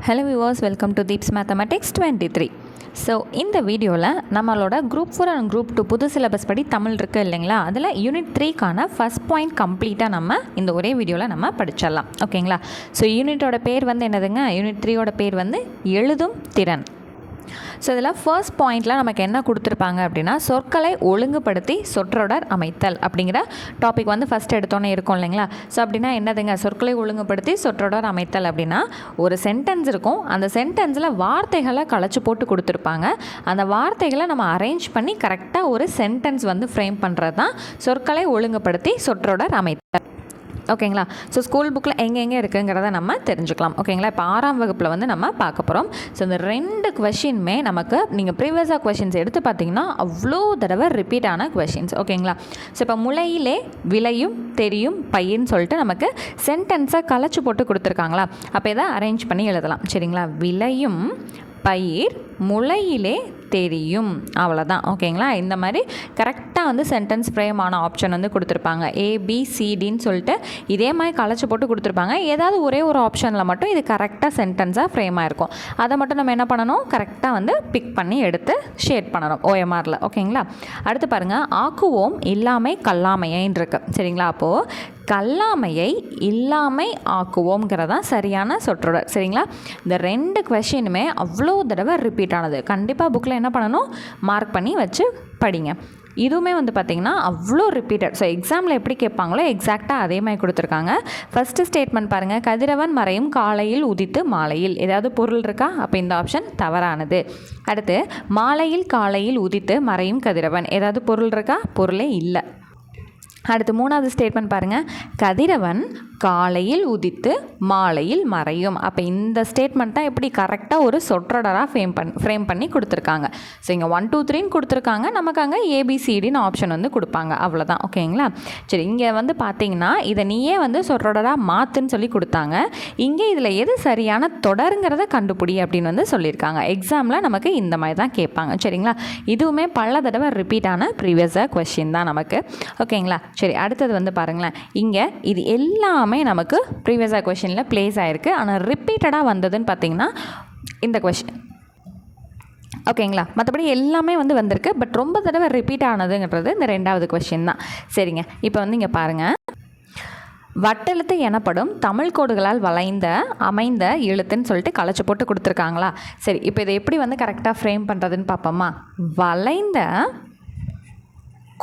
Hello viewers, welcome to Deeps Mathematics 23. So இந்த வீடியோவில் நம்மளோட குரூப் 4 அண்ட் குரூப் 2 புது சிலபஸ் படி தமிழ் இருக்குது இல்லைங்களா, அதில் யூனிட் 3க்கான ஃபஸ்ட் பாயிண்ட் கம்ப்ளீட்டாக நம்ம இந்த ஒரே வீடியோவில் நம்ம படிச்சிடலாம். ஓகேங்களா? ஸோ யூனிட்டோட பேர் வந்து என்னதுங்க, யூனிட் 3யோட பேர் வந்து எழுதும் திறன். ஸோ இதில் ஃபர்ஸ்ட் பாயிண்டில் நமக்கு என்ன கொடுத்துருப்பாங்க அப்படின்னா, சொற்களை ஒழுங்குபடுத்தி சொற்றொடர் அமைத்தல் அப்படிங்கிற டாபிக் வந்து ஃபஸ்ட் எடுத்தோன்னே இருக்கும் இல்லைங்களா. ஸோ அப்படின்னா என்னதுங்க, சொற்களை ஒழுங்குபடுத்தி சொற்றொடர் அமைத்தல் அப்படின்னா ஒரு சென்டென்ஸ் இருக்கும், அந்த சென்டென்ஸில் வார்த்தைகளை களைச்சி போட்டு கொடுத்துருப்பாங்க. அந்த வார்த்தைகளை நம்ம அரேஞ்ச் பண்ணி கரெக்டாக ஒரு சென்டென்ஸ் வந்து ஃப்ரேம் பண்ணுறது தான் சொற்களை ஒழுங்குபடுத்தி சொற்றொடர் அமைத்தல். ஓகேங்களா? ஸோ ஸ்கூல் புக்கில் எங்கெங்கே இருக்குங்கிறத நம்ம தெரிஞ்சுக்கலாம். ஓகேங்களா? இப்போ 6ஆம் வகுப்பில் வந்து நம்ம பார்க்க போகிறோம். ஸோ இந்த 2 கொஷினுமே நமக்கு நீங்கள் ப்ரீவியஸாக கொஷின்ஸ் எடுத்து பார்த்தீங்கன்னா அவ்வளோ தடவை ரிப்பீட் ஆன கொஷின்ஸ். ஓகேங்களா? ஸோ இப்போ முளையிலே விளையும் தெரியும் பையன்னு சொல்லிட்டு நமக்கு சென்டென்ஸை களைச்சி போட்டு கொடுத்துருக்காங்களா, அப்போ இதை அரேஞ்ச் பண்ணி எழுதலாம். சரிங்களா? விளையும் பயிர் முளையிலே தெரியும், அவ்வளோதான். ஓகேங்களா? இந்த மாதிரி கரெக்டாக வந்து சென்டென்ஸ் ஃப்ரேம் ஆன ஆப்ஷன் வந்து கொடுத்துருப்பாங்க. ABCDன்னு சொல்லிட்டு இதே மாதிரி களைச்சி போட்டு கொடுத்துருப்பாங்க. ஏதாவது ஒரே ஒரு ஆப்ஷனில் மட்டும் இது கரெக்டாக சென்டென்ஸாக ஃப்ரேம் ஆகிருக்கும். அதை மட்டும் நம்ம என்ன பண்ணணும், கரெக்டாக வந்து பிக் பண்ணி எடுத்து ஷேட் பண்ணணும் OMRல. ஓகேங்களா? அடுத்து பாருங்கள், ஆக்குவோம் இல்லாமை கல்லாமையின்னு இருக்கு. சரிங்களா? அப்போது கல்லாமையை இல்லாமை ஆக்குவோம்ங்கிறதான் சரியான சொற்றொடர். சரிங்களா? இந்த 2 கொஷினுமே அவ்வளோ தடவை ரிப்பீட் ஆனது. கண்டிப்பாக புக்கில் என்ன பண்ணணும், மார்க் பண்ணி வச்சு படிங்க. இதுவுமே வந்து பார்த்திங்கன்னா அவ்வளோ ரிப்பீட்டட். ஸோ எக்ஸாமில் எப்படி கேட்பாங்களோ எக்ஸாக்டாக அதே மாதிரி கொடுத்துருக்காங்க. ஃபஸ்ட்டு ஸ்டேட்மெண்ட் பாருங்கள், கதிரவன் மறையும் காலையில் உதித்து மாலையில். ஏதாவது பொருள் இருக்கா? அப்போ இந்த ஆப்ஷன் தவறானது. அடுத்து மாலையில் காலையில் உதித்து மறையும் கதிரவன். ஏதாவது பொருள் இருக்கா? பொருளே இல்லை. அடுத்து 3வது ஸ்டேட்மெண்ட் பாருங்கள், கதிரவன் காலையில் உதித்து மாலையில் மறையும். அப்போ இந்த ஸ்டேட்மெண்ட் தான் எப்படி கரெக்டாக ஒரு சொற்றொடராக ஃப்ரேம் பண்ணி கொடுத்துருக்காங்க. ஸோ இங்கே 1 2 3ன்னு கொடுத்துருக்காங்க, நமக்கு அங்கே ABCDன்னு ஆப்ஷன் வந்து கொடுப்பாங்க, அவ்வளோதான். ஓகேங்களா? சரி, இங்கே வந்து பார்த்தீங்கன்னா இதை நீயே வந்து சொற்றொடராக மாற்றுன்னு சொல்லி கொடுத்தாங்க. இங்கே இதில் எது சரியான தொடருங்கிறத கண்டுபிடி அப்படின்னு வந்து சொல்லியிருக்காங்க. எக்ஸாமில் நமக்கு இந்த மாதிரி தான் கேட்பாங்க. சரிங்களா? இதுவுமே பல தடவை ரிப்பீட்டான ப்ரீவியஸாக கொஸ்டின் தான் நமக்கு. ஓகேங்களா? சரி, அடுத்தது வந்து பாருங்களேன், இங்கே இது எல்லாமே நமக்கு ப்ரீவியஸாக கொஷினில் ப்ளேஸ் ஆகிருக்கு. ஆனால் ரிப்பீட்டடாக வந்ததுன்னு பார்த்தீங்கன்னா இந்த கொஷின். ஓகேங்களா? மற்றபடி எல்லாமே வந்து வந்திருக்கு, பட் ரொம்ப தடவை ரிப்பீட் ஆனதுங்கிறது இந்த 2வது கொஷின் தான். சரிங்க, இப்போ வந்து இங்கே பாருங்கள், வட்டெழுத்து எனப்படும் தமிழ் கோடுகளால் அமைந்த எழுத்துன்னு சொல்லிட்டு களைச்சி போட்டு கொடுத்துருக்காங்களா. சரி, இப்போ இதை எப்படி வந்து கரெக்டாக ஃப்ரேம் பண்ணுறதுன்னு பார்ப்போமா. வளைந்த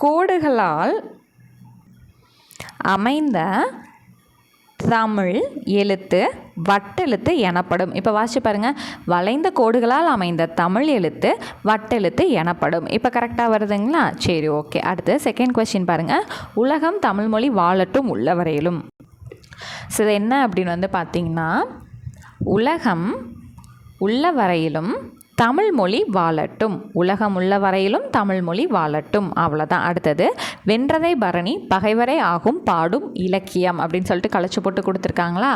கோடுகளால் அமைந்த தமிழ் எழுத்து வட்டெழுத்து எனப்படும். இப்போ வாசிச்சு பாருங்கள், வளைந்த கோடுகளால் அமைந்த தமிழ் எழுத்து வட்டெழுத்து எனப்படும். இப்போ கரெக்டாக வருதுங்களா? சரி, ஓகே. அடுத்து செகண்ட் கொஸ்டின் பாருங்கள், உலகம் தமிழ் மொழி வாழட்டும் உள்ளவரையிலும். ஸோ இது என்ன அப்படின்னு வந்து பார்த்தீங்கன்னா, உலகம் உள்ள வரையிலும் தமிழ் மொழி வாழட்டும், உலகம் உள்ள வரையிலும் தமிழ் மொழி வாழட்டும், அவ்வளோதான். அடுத்தது வென்றதை பரணி பகைவரை ஆகும் பாடும் இலக்கியம் அப்படின்னு சொல்லிட்டு களைச்சி போட்டு கொடுத்துருக்காங்களா.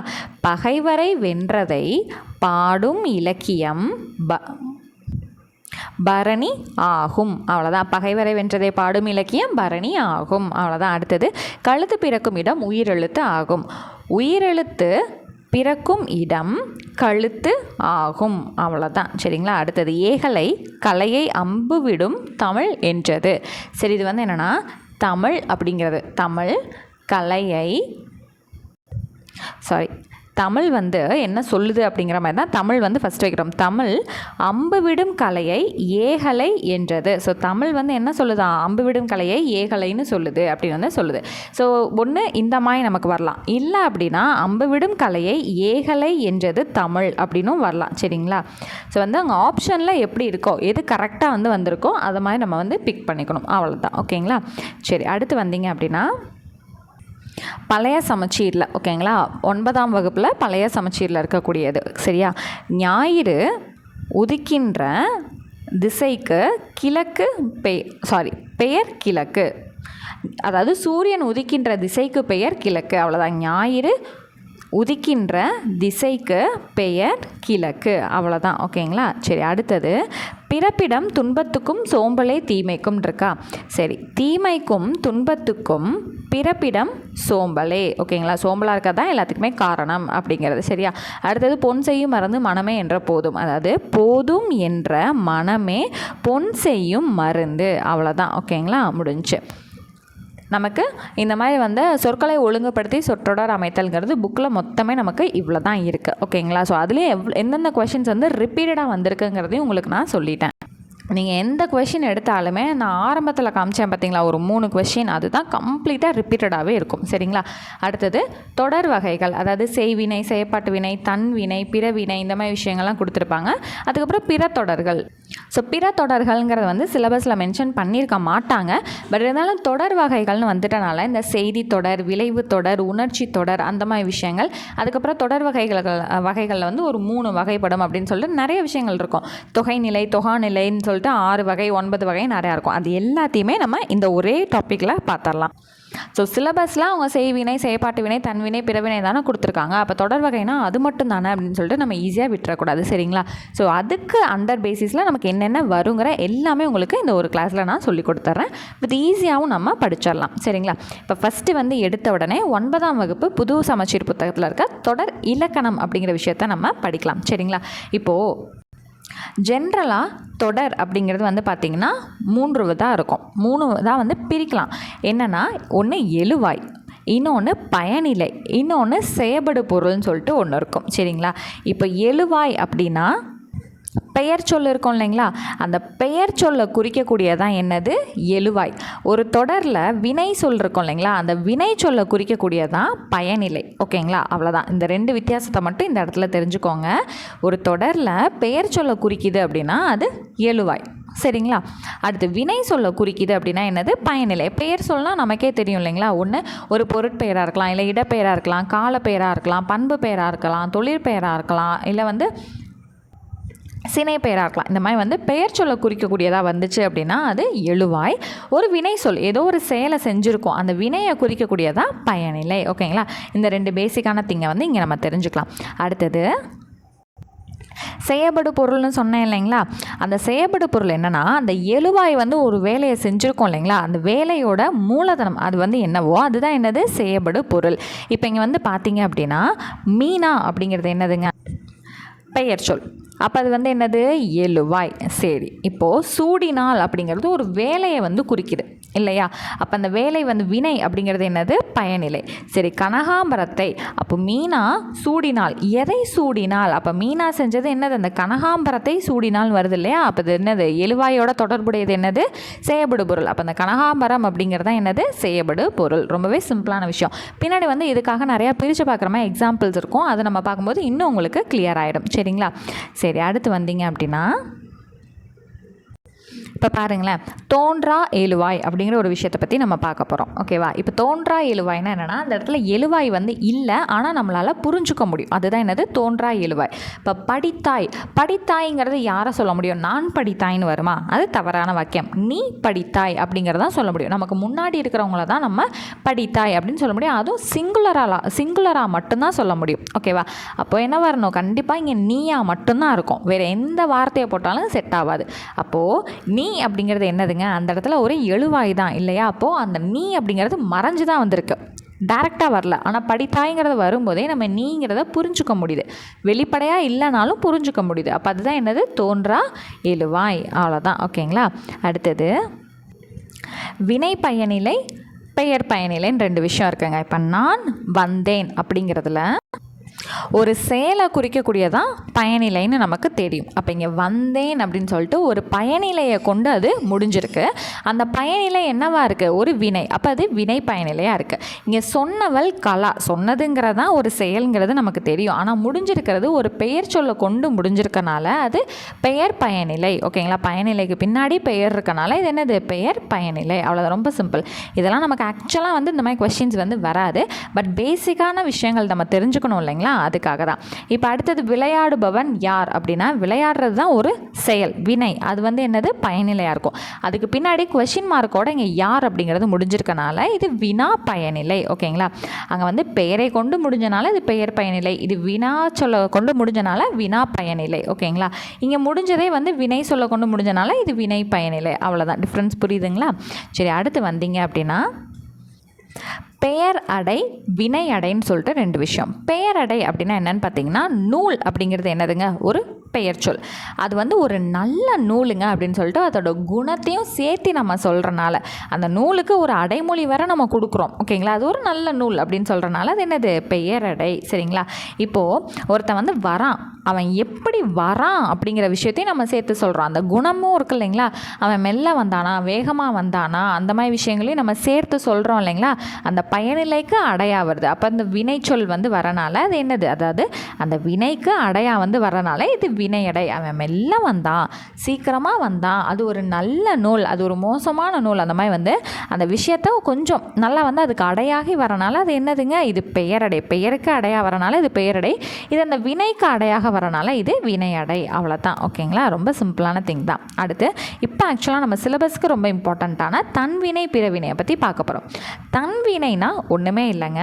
பகைவரை வென்றதை பாடும் இலக்கியம் பரணி ஆகும், அவ்வளோதான். பகைவரை வென்றதை பாடும் இலக்கியம் பரணி ஆகும், அவ்வளோதான். அடுத்தது கழுத்து பிறக்கும் இடம் உயிரெழுத்து ஆகும், உயிரெழுத்து பிறக்கும் இடம் கழுத்து ஆகும், அவ்வளோதான். சரிங்களா? அடுத்தது ஏகலை கலையை அம்பு விடும் தமிழ் என்றது. சரி, இது வந்து என்னென்னா தமிழ் அப்படிங்கிறது தமிழ் கலையை தமிழ் வந்து என்ன சொல்லுது அப்படிங்கிற மாதிரி தான் தமிழ் வந்து ஃபஸ்ட் வைக்கிறோம். தமிழ் அம்பு விடும் கலையை ஏகலை என்றது. ஸோ தமிழ் வந்து என்ன சொல்லுது, அம்பு விடும் கலையை ஏகலைன்னு சொல்லுது அப்படின்னு வந்து சொல்லுது. ஸோ ஒன்று இந்த மாதிரி நமக்கு வரலாம், இல்லை அப்படின்னா அம்பு விடும் கலையை ஏகலை என்றது தமிழ் அப்படின்னும் வரலாம். சரிங்களா? ஸோ வந்து அங்கே ஆப்ஷனில் எப்படி இருக்கோ, எது கரெக்டாக வந்து வந்திருக்கோ அதை மாதிரி நம்ம வந்து பிக் பண்ணிக்கணும், அவ்வளோதான். ஓகேங்களா? சரி, அடுத்து வந்தீங்க அப்படின்னா பழைய சமச்சீரில், ஓகேங்களா, 9ஆம் வகுப்பில் பழைய சமச்சீரில் இருக்கக்கூடியது. சரியா? ஞாயிறு உதிக்கின்ற திசைக்கு கிழக்கு பெயர் கிழக்கு. அதாவது சூரியன் உதிக்கின்ற திசைக்கு பெயர் கிழக்கு, அவ்வளோதான். ஞாயிறு உதிக்கின்ற திசைக்கு பெயர் கிழக்கு, அவ்வளோதான். ஓகேங்களா? சரி, அடுத்தது பிறப்பிடம் துன்பத்துக்கும் சோம்பலே தீமைக்கும் இருக்கா. சரி, தீமைக்கும் துன்பத்துக்கும் பிறப்பிடம் சோம்பலே. ஓகேங்களா, சோம்பலாக இருக்கா தான் எல்லாத்துக்குமே காரணம் அப்படிங்கிறது. சரியா. அடுத்தது பொன் செய்யும் மருந்து மனமே என்ற போதும். அதாவது போதும் என்ற மனமே பொன் செய்யும் மருந்து. அவ்வளோதான். ஓகேங்களா, முடிஞ்சு. நமக்கு இந்த மாதிரி சொற்களை ஒழுங்குபடுத்தி சொற்றொடர் அமைத்தல்ங்கிறது புக்கில் மொத்தமே நமக்கு இவ்வளோ தான் இருக்குது. ஓகேங்களா. ஸோ அதுலேயே எந்தெந்த கொஷின்ஸ் ரிப்பீட்டடாக வந்திருக்குங்கிறதையும் உங்களுக்கு நான் சொல்லிட்டேன். நீங்கள் எந்த கொஷின் எடுத்தாலுமே நான் ஆரம்பத்தில் காமிச்சேன் பார்த்தீங்களா, ஒரு 3 கொஷின், அதுதான் கம்ப்ளீட்டாக ரிப்பீட்டடாகவே இருக்கும். சரிங்களா. அடுத்தது தொடர் வகைகள், அதாவது செய்வினை, செயற்பாட்டு வினை, தன்வினை, பிறவினை, இந்த மாதிரி விஷயங்கள்லாம் கொடுத்துருப்பாங்க. அதுக்கப்புறம் பிற தொடர்கள். ஸோ பிற தொடர்கள்ங்கிறது சிலபஸில் மென்ஷன் பண்ணியிருக்க மாட்டாங்க. பட் இருந்தாலும் தொடர் வகைகள்னு வந்துட்டனால இந்த செய்தி தொடர், விளைவு தொடர், உணர்ச்சி தொடர், அந்த மாதிரி விஷயங்கள். அதுக்கப்புறம் தொடர் வகைகளில் ஒரு 3 வகைப்படும் அப்படின்னு சொல்லிட்டு நிறைய விஷயங்கள் இருக்கும். தொகைநிலை, தொகாநிலைன்னு சொல்லிட்டு 6 வகை 9 வகை நிறையா இருக்கும். அது எல்லாத்தையுமே நம்ம இந்த ஒரே டாப்பிக்கில் பார்த்துடலாம். ஸோ சிலபஸில் அவங்க செய்வினை, செயற்பாட்டு வினை, தன்வினை, பிறவினை தானே கொடுத்துருக்காங்க. அப்போ தொடர் வகைனா அது மட்டும் தானே அப்படின்னு சொல்லிட்டு நம்ம ஈஸியாக விட்டுறக்கூடாது. சரிங்களா. ஸோ அதுக்கு அண்டர் பேசிஸில் நமக்கு என்னென்ன வருங்கிற எல்லாமே உங்களுக்கு இந்த ஒரு கிளாஸில் நான் சொல்லி கொடுத்துட்றேன். வித் ஈஸியாகவும் நம்ம படிச்சிடலாம். சரிங்களா. இப்போ ஃபஸ்ட்டு எடுத்த உடனே 9ஆம் வகுப்பு புது சமச்சீர் புத்தகத்தில் இருக்க தொடர் இலக்கணம் அப்படிங்கிற விஷயத்த நம்ம படிக்கலாம். சரிங்களா. இப்போது ஜென்ரலாக தொடர் அப்படிங்கிறது பார்த்திங்கன்னா 3 தான் இருக்கும். 3 தான் பிரிக்கலாம். என்னென்னா, ஒன்று எழுவாய், இன்னொன்று பயனிலை, இன்னொன்று செயபடு பொருள்னு சொல்லிட்டு ஒன்று இருக்கும். சரிங்களா. இப்போ எழுவாய் அப்படின்னா பெயர் சொல் இருக்கும் இல்லைங்களா, அந்த பெயர் சொல்லை குறிக்கக்கூடியதான் என்னது, எழுவாய். ஒரு தொடரில் வினை சொல் இருக்கும் இல்லைங்களா, அந்த வினை சொல்லை குறிக்கக்கூடியதான் பயனிலை. ஓகேங்களா. அவ்வளோதான். இந்த 2 வித்தியாசத்தை மட்டும் இந்த இடத்துல தெரிஞ்சுக்கோங்க. ஒரு தொடரில் பெயர் சொல்லை குறிக்குது அப்படின்னா அது எழுவாய். சரிங்களா. அடுத்து வினை சொல்ல குறிக்குது அப்படின்னா என்னது, பயனிலை. பெயர் சொல்லலாம் நமக்கே தெரியும் இல்லைங்களா, ஒன்று ஒரு பொருட்பெயராக இருக்கலாம், இல்லை இடப்பெயராக இருக்கலாம், காலப்பெயராக இருக்கலாம், பண்பு பெயராக இருக்கலாம், தொழிற்பெயராக இருக்கலாம், இல்லை சினை பெயராக இருக்கலாம். இந்த மாதிரி பெயர் சொல்ல குறிக்கக்கூடியதாக வந்துச்சு அப்படின்னா அது எழுவாய். ஒரு வினை சொல், ஏதோ ஒரு செயலை செஞ்சுருக்கோம், அந்த வினையை குறிக்கக்கூடியதாக பயனிலை. ஓகேங்களா. இந்த 2 பேசிக்கான திங்கை இங்கே நம்ம தெரிஞ்சுக்கலாம். அடுத்தது செயபடு பொருள்னு சொன்னேன் இல்லைங்களா, அந்த செயபடு பொருள் என்னென்னா, அந்த எழுவாய் ஒரு வேலையை செஞ்சுருக்கோம் இல்லைங்களா, அந்த வேலையோட மூலதனம் அது என்னவோ அதுதான் என்னது, செயபடு பொருள். இப்போ இங்கே பார்த்தீங்க அப்படின்னா மீனா அப்படிங்கிறது என்னதுங்க, பெயர் சொல். அப்போ அது என்னது, எழுவாய். சரி, இப்போது சூடினால் அப்படிங்கிறது ஒரு வேலையை குறிக்குது இல்லையா. அப்போ அந்த வேலை வினை அப்படிங்கிறது என்னது, பயனிலை. சரி, கனகாம்பரத்தை, அப்போ மீனா சூடினால், எதை சூடினால், அப்போ மீனா செஞ்சது என்னது, அந்த கனகாம்பரத்தை சூடினால் வருது இல்லையா. அப்போ அது என்னது, எழுவாயோட தொடர்புடையது என்னது, செயபடு பொருள். அப்போ அந்த கனகாம்பரம் அப்படிங்கிறது தான் என்னது, செயபடு பொருள். ரொம்பவே சிம்பிளான விஷயம். பின்னாடி இதுக்காக நிறையா பிரித்து பார்க்குற மாதிரி எக்ஸாம்பிள்ஸ் இருக்கும். அதை நம்ம பார்க்கும்போது இன்னும் உங்களுக்கு கிளியர் ஆகிடும். சரிங்களா. சரி, அடுத்து வந்தீங்க அப்படின்னா இப்போ பாருங்களேன், தோன்றா எழுவாய் அப்படிங்கிற ஒரு விஷயத்தை பற்றி நம்ம பார்க்க போகிறோம். ஓகேவா. இப்போ தோன்றா எழுவாய்னா என்னென்னா, அந்த இடத்துல எழுவாய் இல்லை, ஆனால் நம்மளால் புரிஞ்சுக்க முடியும். அதுதான் என்னது, தோன்றா எழுவாய். இப்போ படித்தாய், படித்தாய்ங்கிறது யாரை சொல்ல முடியும், நான் படித்தாய்ன்னு வருமா, அது தவறான வாக்கியம். நீ படித்தாய் அப்படிங்கிறதான் சொல்ல முடியும். நமக்கு முன்னாடி இருக்கிறவங்கள தான் நம்ம படித்தாய் அப்படின்னு சொல்ல முடியும். அதுவும் சிங்குலராக மட்டும்தான் சொல்ல முடியும். ஓகேவா. அப்போ என்ன வரணும், கண்டிப்பாக இங்கே நீயா மட்டும்தான் இருக்கும். வேறு எந்த வார்த்தையை போட்டாலும் செட் ஆகாது. அப்போது நீ அப்படிங்கிறது என்னதுங்க, அந்த இடத்துல ஒரு எழுவாய் தான் இல்லையா. அப்போது அந்த நீ அப்படிங்கிறது மறைஞ்சு தான் வந்திருக்கு, டைரெக்டாக வரல. ஆனால் படித்தாய்ங்கிறது வரும்போதே நம்ம நீங்கிறத புரிஞ்சுக்க முடியுது, வெளிப்படையாக இல்லைனாலும் புரிஞ்சுக்க முடியுது. அப்போ அதுதான் என்னது, தோன்றா எழுவாய். அவ்வளோதான். ஓகேங்களா. அடுத்தது வினை பயனிலை, பெயர் பயனிலைன்னு 2 விஷயம் இருக்குங்க. இப்போ நான் வந்தேன் அப்படிங்கிறதுல ஒரு செயலை குறிக்கக்கூடியதான் பயனிலைன்னு நமக்கு தெரியும். அப்போ இங்கே வந்தேன் அப்படின்னு சொல்லிட்டு ஒரு பயனிலையை கொண்டு அது முடிஞ்சிருக்கு. அந்த பயனிலை என்னவா இருக்குது, ஒரு வினை. அப்போ அது வினை பயனிலையாக இருக்குது. இங்கே சொன்னவள் கலா, சொன்னதுங்கிறதான் ஒரு செயல்ங்கிறது நமக்கு தெரியும். ஆனால் முடிஞ்சிருக்கிறது ஒரு பெயர் சொல்ல கொண்டு முடிஞ்சிருக்கனால அது பெயர் பயனிலை. ஓகேங்களா. பயனிலைக்கு பின்னாடி பெயர் இருக்கனால இது என்னது, பெயர் பயனிலை. அவ்வளோதான். ரொம்ப சிம்பிள். இதெல்லாம் நமக்கு ஆக்சுவலாக இந்த மாதிரி கொஸ்டின்ஸ் வராது. பட் பேசிக்கான விஷயங்கள் நம்ம தெரிஞ்சுக்கணும் இல்லைங்களா, அதுக்காக தான். இப்போ அடுத்தது விளையாடுபவன் யார் அப்படின்னா விளையாடுறது தான் ஒரு செயல், வினை. அது வந்து என்னது, பயனிலையாக இருக்கும். அதுக்கு பின்னாடி கொஷின் மார்க்கோட இங்கே யார் அப்படிங்கிறது முடிஞ்சிருக்கனால இது வினா பயனிலை. ஓகேங்களா, அங்கே வந்து பெயரை கொண்டு முடிஞ்சனால இது பெயர் பயனிலை, இது வினா சொல்ல கொண்டு முடிஞ்சனால வினா பயனிலை. ஓகேங்களா, இங்கே முடிஞ்சதே வந்து வினை சொல்ல கொண்டு முடிஞ்சனால இது வினை பயனிலை. அவ்வளோதான், டிஃப்ரென்ஸ் புரியுதுங்களா? சரி, அடுத்து வந்தீங்க அப்படின்னா பெயர் அடை வினை அடைன்னு சொல்லிட்டு 2 விஷயம். பெயர் அடை அப்படின்னா என்னன்னு பார்த்தீங்கன்னா, நூல் அப்படிங்கிறது என்னதுங்க, ஒரு பெயர் சொல். அது வந்து ஒரு நல்ல நூலுங்க அப்படின்னு சொல்லிட்டு அதோட குணத்தையும் சேர்த்து நம்ம சொல்கிறனால அந்த நூலுக்கு ஒரு அடைமொழி வர நம்ம கொடுக்குறோம். ஓகேங்களா, அது ஒரு நல்ல நூல் அப்படின்னு சொல்கிறனால அது என்னது, பெயர் அடை. சரிங்களா, இப்போது ஒருத்தன் வந்து வரான், அவன் எப்படி வரான் அப்படிங்கிற விஷயத்தையும் நம்ம சேர்த்து சொல்கிறோம். அந்த குணமும் இருக்கு இல்லைங்களா, அவன் மெல்ல வந்தானா, வேகமாக வந்தானா, அந்த மாதிரி விஷயங்களையும் நம்ம சேர்த்து சொல்கிறோம் இல்லைங்களா, அந்த பயனிலைக்கு அடையா வருது. அப்போ அந்த வினைச்சொல் வந்து வரனால அது என்னது, அதாவது அந்த வினைக்கு அடையா வந்து வரனால இது வினையடை. அவன் மெல்ல வந்தான், சீக்கிரமாக வந்தான், அது ஒரு நல்ல நூல், அது ஒரு மோசமான நூல், அந்த மாதிரி வந்து அந்த விஷயத்த கொஞ்சம் நல்லா வந்து அதுக்கு அடையாகி வரனால அது என்னதுங்க, இது பெயரடை. பெயருக்கு அடையாக வரனால இது பெயரடை. இது அந்த வினைக்கு அடையாக வரனால இது வினையடை. அவ்வளோதான். ஓகேங்களா, ரொம்ப சிம்பிளான திங் தான். அடுத்து இப்போ ஆக்சுவலாக நம்ம சிலபஸ்க்கு ரொம்ப இம்பார்ட்டண்ட்டான தன்வினை பிறவினையை பற்றி பார்க்க போகிறோம். தன்வினைனா ஒன்றுமே இல்லைங்க,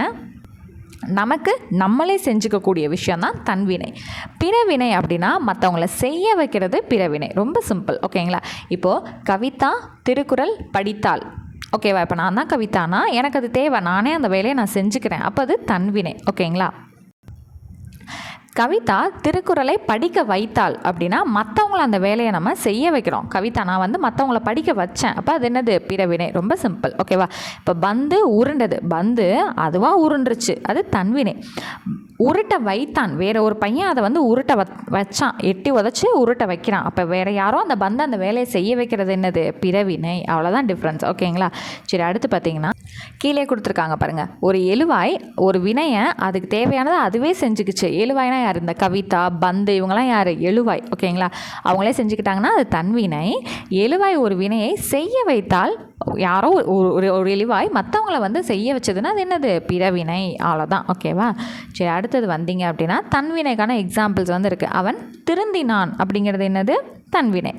நமக்கு நம்மளே செஞ்சுக்கக்கூடிய விஷயந்தான் தன்வினை. பிறவினை அப்படின்னா மற்றவங்கள செய்ய வைக்கிறது பிறவினை. ரொம்ப சிம்பிள். ஓகேங்களா, இப்போது கவிதா திருக்குறள் படித்தாள். ஓகேவா, இப்போ நான் தான் கவிதானா, எனக்கு அது தேவை, நானே அந்த வேலையை நான் செஞ்சுக்கிறேன், அப்போ அது தன்வினை. ஓகேங்களா, கவிதா திருக்குறளை படிக்க வைத்தாள் அப்படின்னா மற்றவங்கள அந்த வேலையை நம்ம செய்ய வைக்கிறோம். கவிதா நான் வந்து மற்றவங்கள படிக்க வச்சேன், அப்போ அது என்னது, பிறவினை. ரொம்ப சிம்பிள். ஓகேவா, இப்போ பந்து உருண்டது, பந்து அதுவாக உருண்டுருச்சு, அது தன்வினை. உருட்ட வைத்தான், வேற ஒரு பையன் அதை வந்து உருட்ட வச்சான், எட்டி உதச்சி உருட்ட வைக்கிறான், அப்போ வேற யாரோ அந்த பந்து அந்த வேலையை செய்ய வைக்கிறது என்னது, பிறவினை. அவ்வளோதான் டிஃப்ரென்ஸ். ஓகேங்களா, சரி, அடுத்து பார்த்தீங்கன்னா கீழே கொடுத்துருக்காங்க பாருங்கள், ஒரு எழுவாய் ஒரு வினையை அதுக்கு தேவையானதை அதுவே செஞ்சுக்கிச்சு. எழுவாய்னா யார், இந்த கவிதா பந்து இவங்கெல்லாம் யார், எழுவாய். ஓகேங்களா, அவங்களே செஞ்சுக்கிட்டாங்கன்னா அது தன்வினை. எழுவாய் ஒரு வினையை செய்ய வைத்தால், யாரோ ஒரு எழுவாய் மற்றவங்கள வந்து செய்ய வச்சதுன்னா அது என்னது, பிறவினை. அவ்வளோதான். ஓகேவா, சரி, அடுத்தது வந்தீங்க அப்படின்னா தன்வினைக்கான எக்ஸாம்பிள்ஸ் வந்து இருக்குது. அவன் திருந்தினான் அப்படிங்கிறது என்னது, தன்வினை.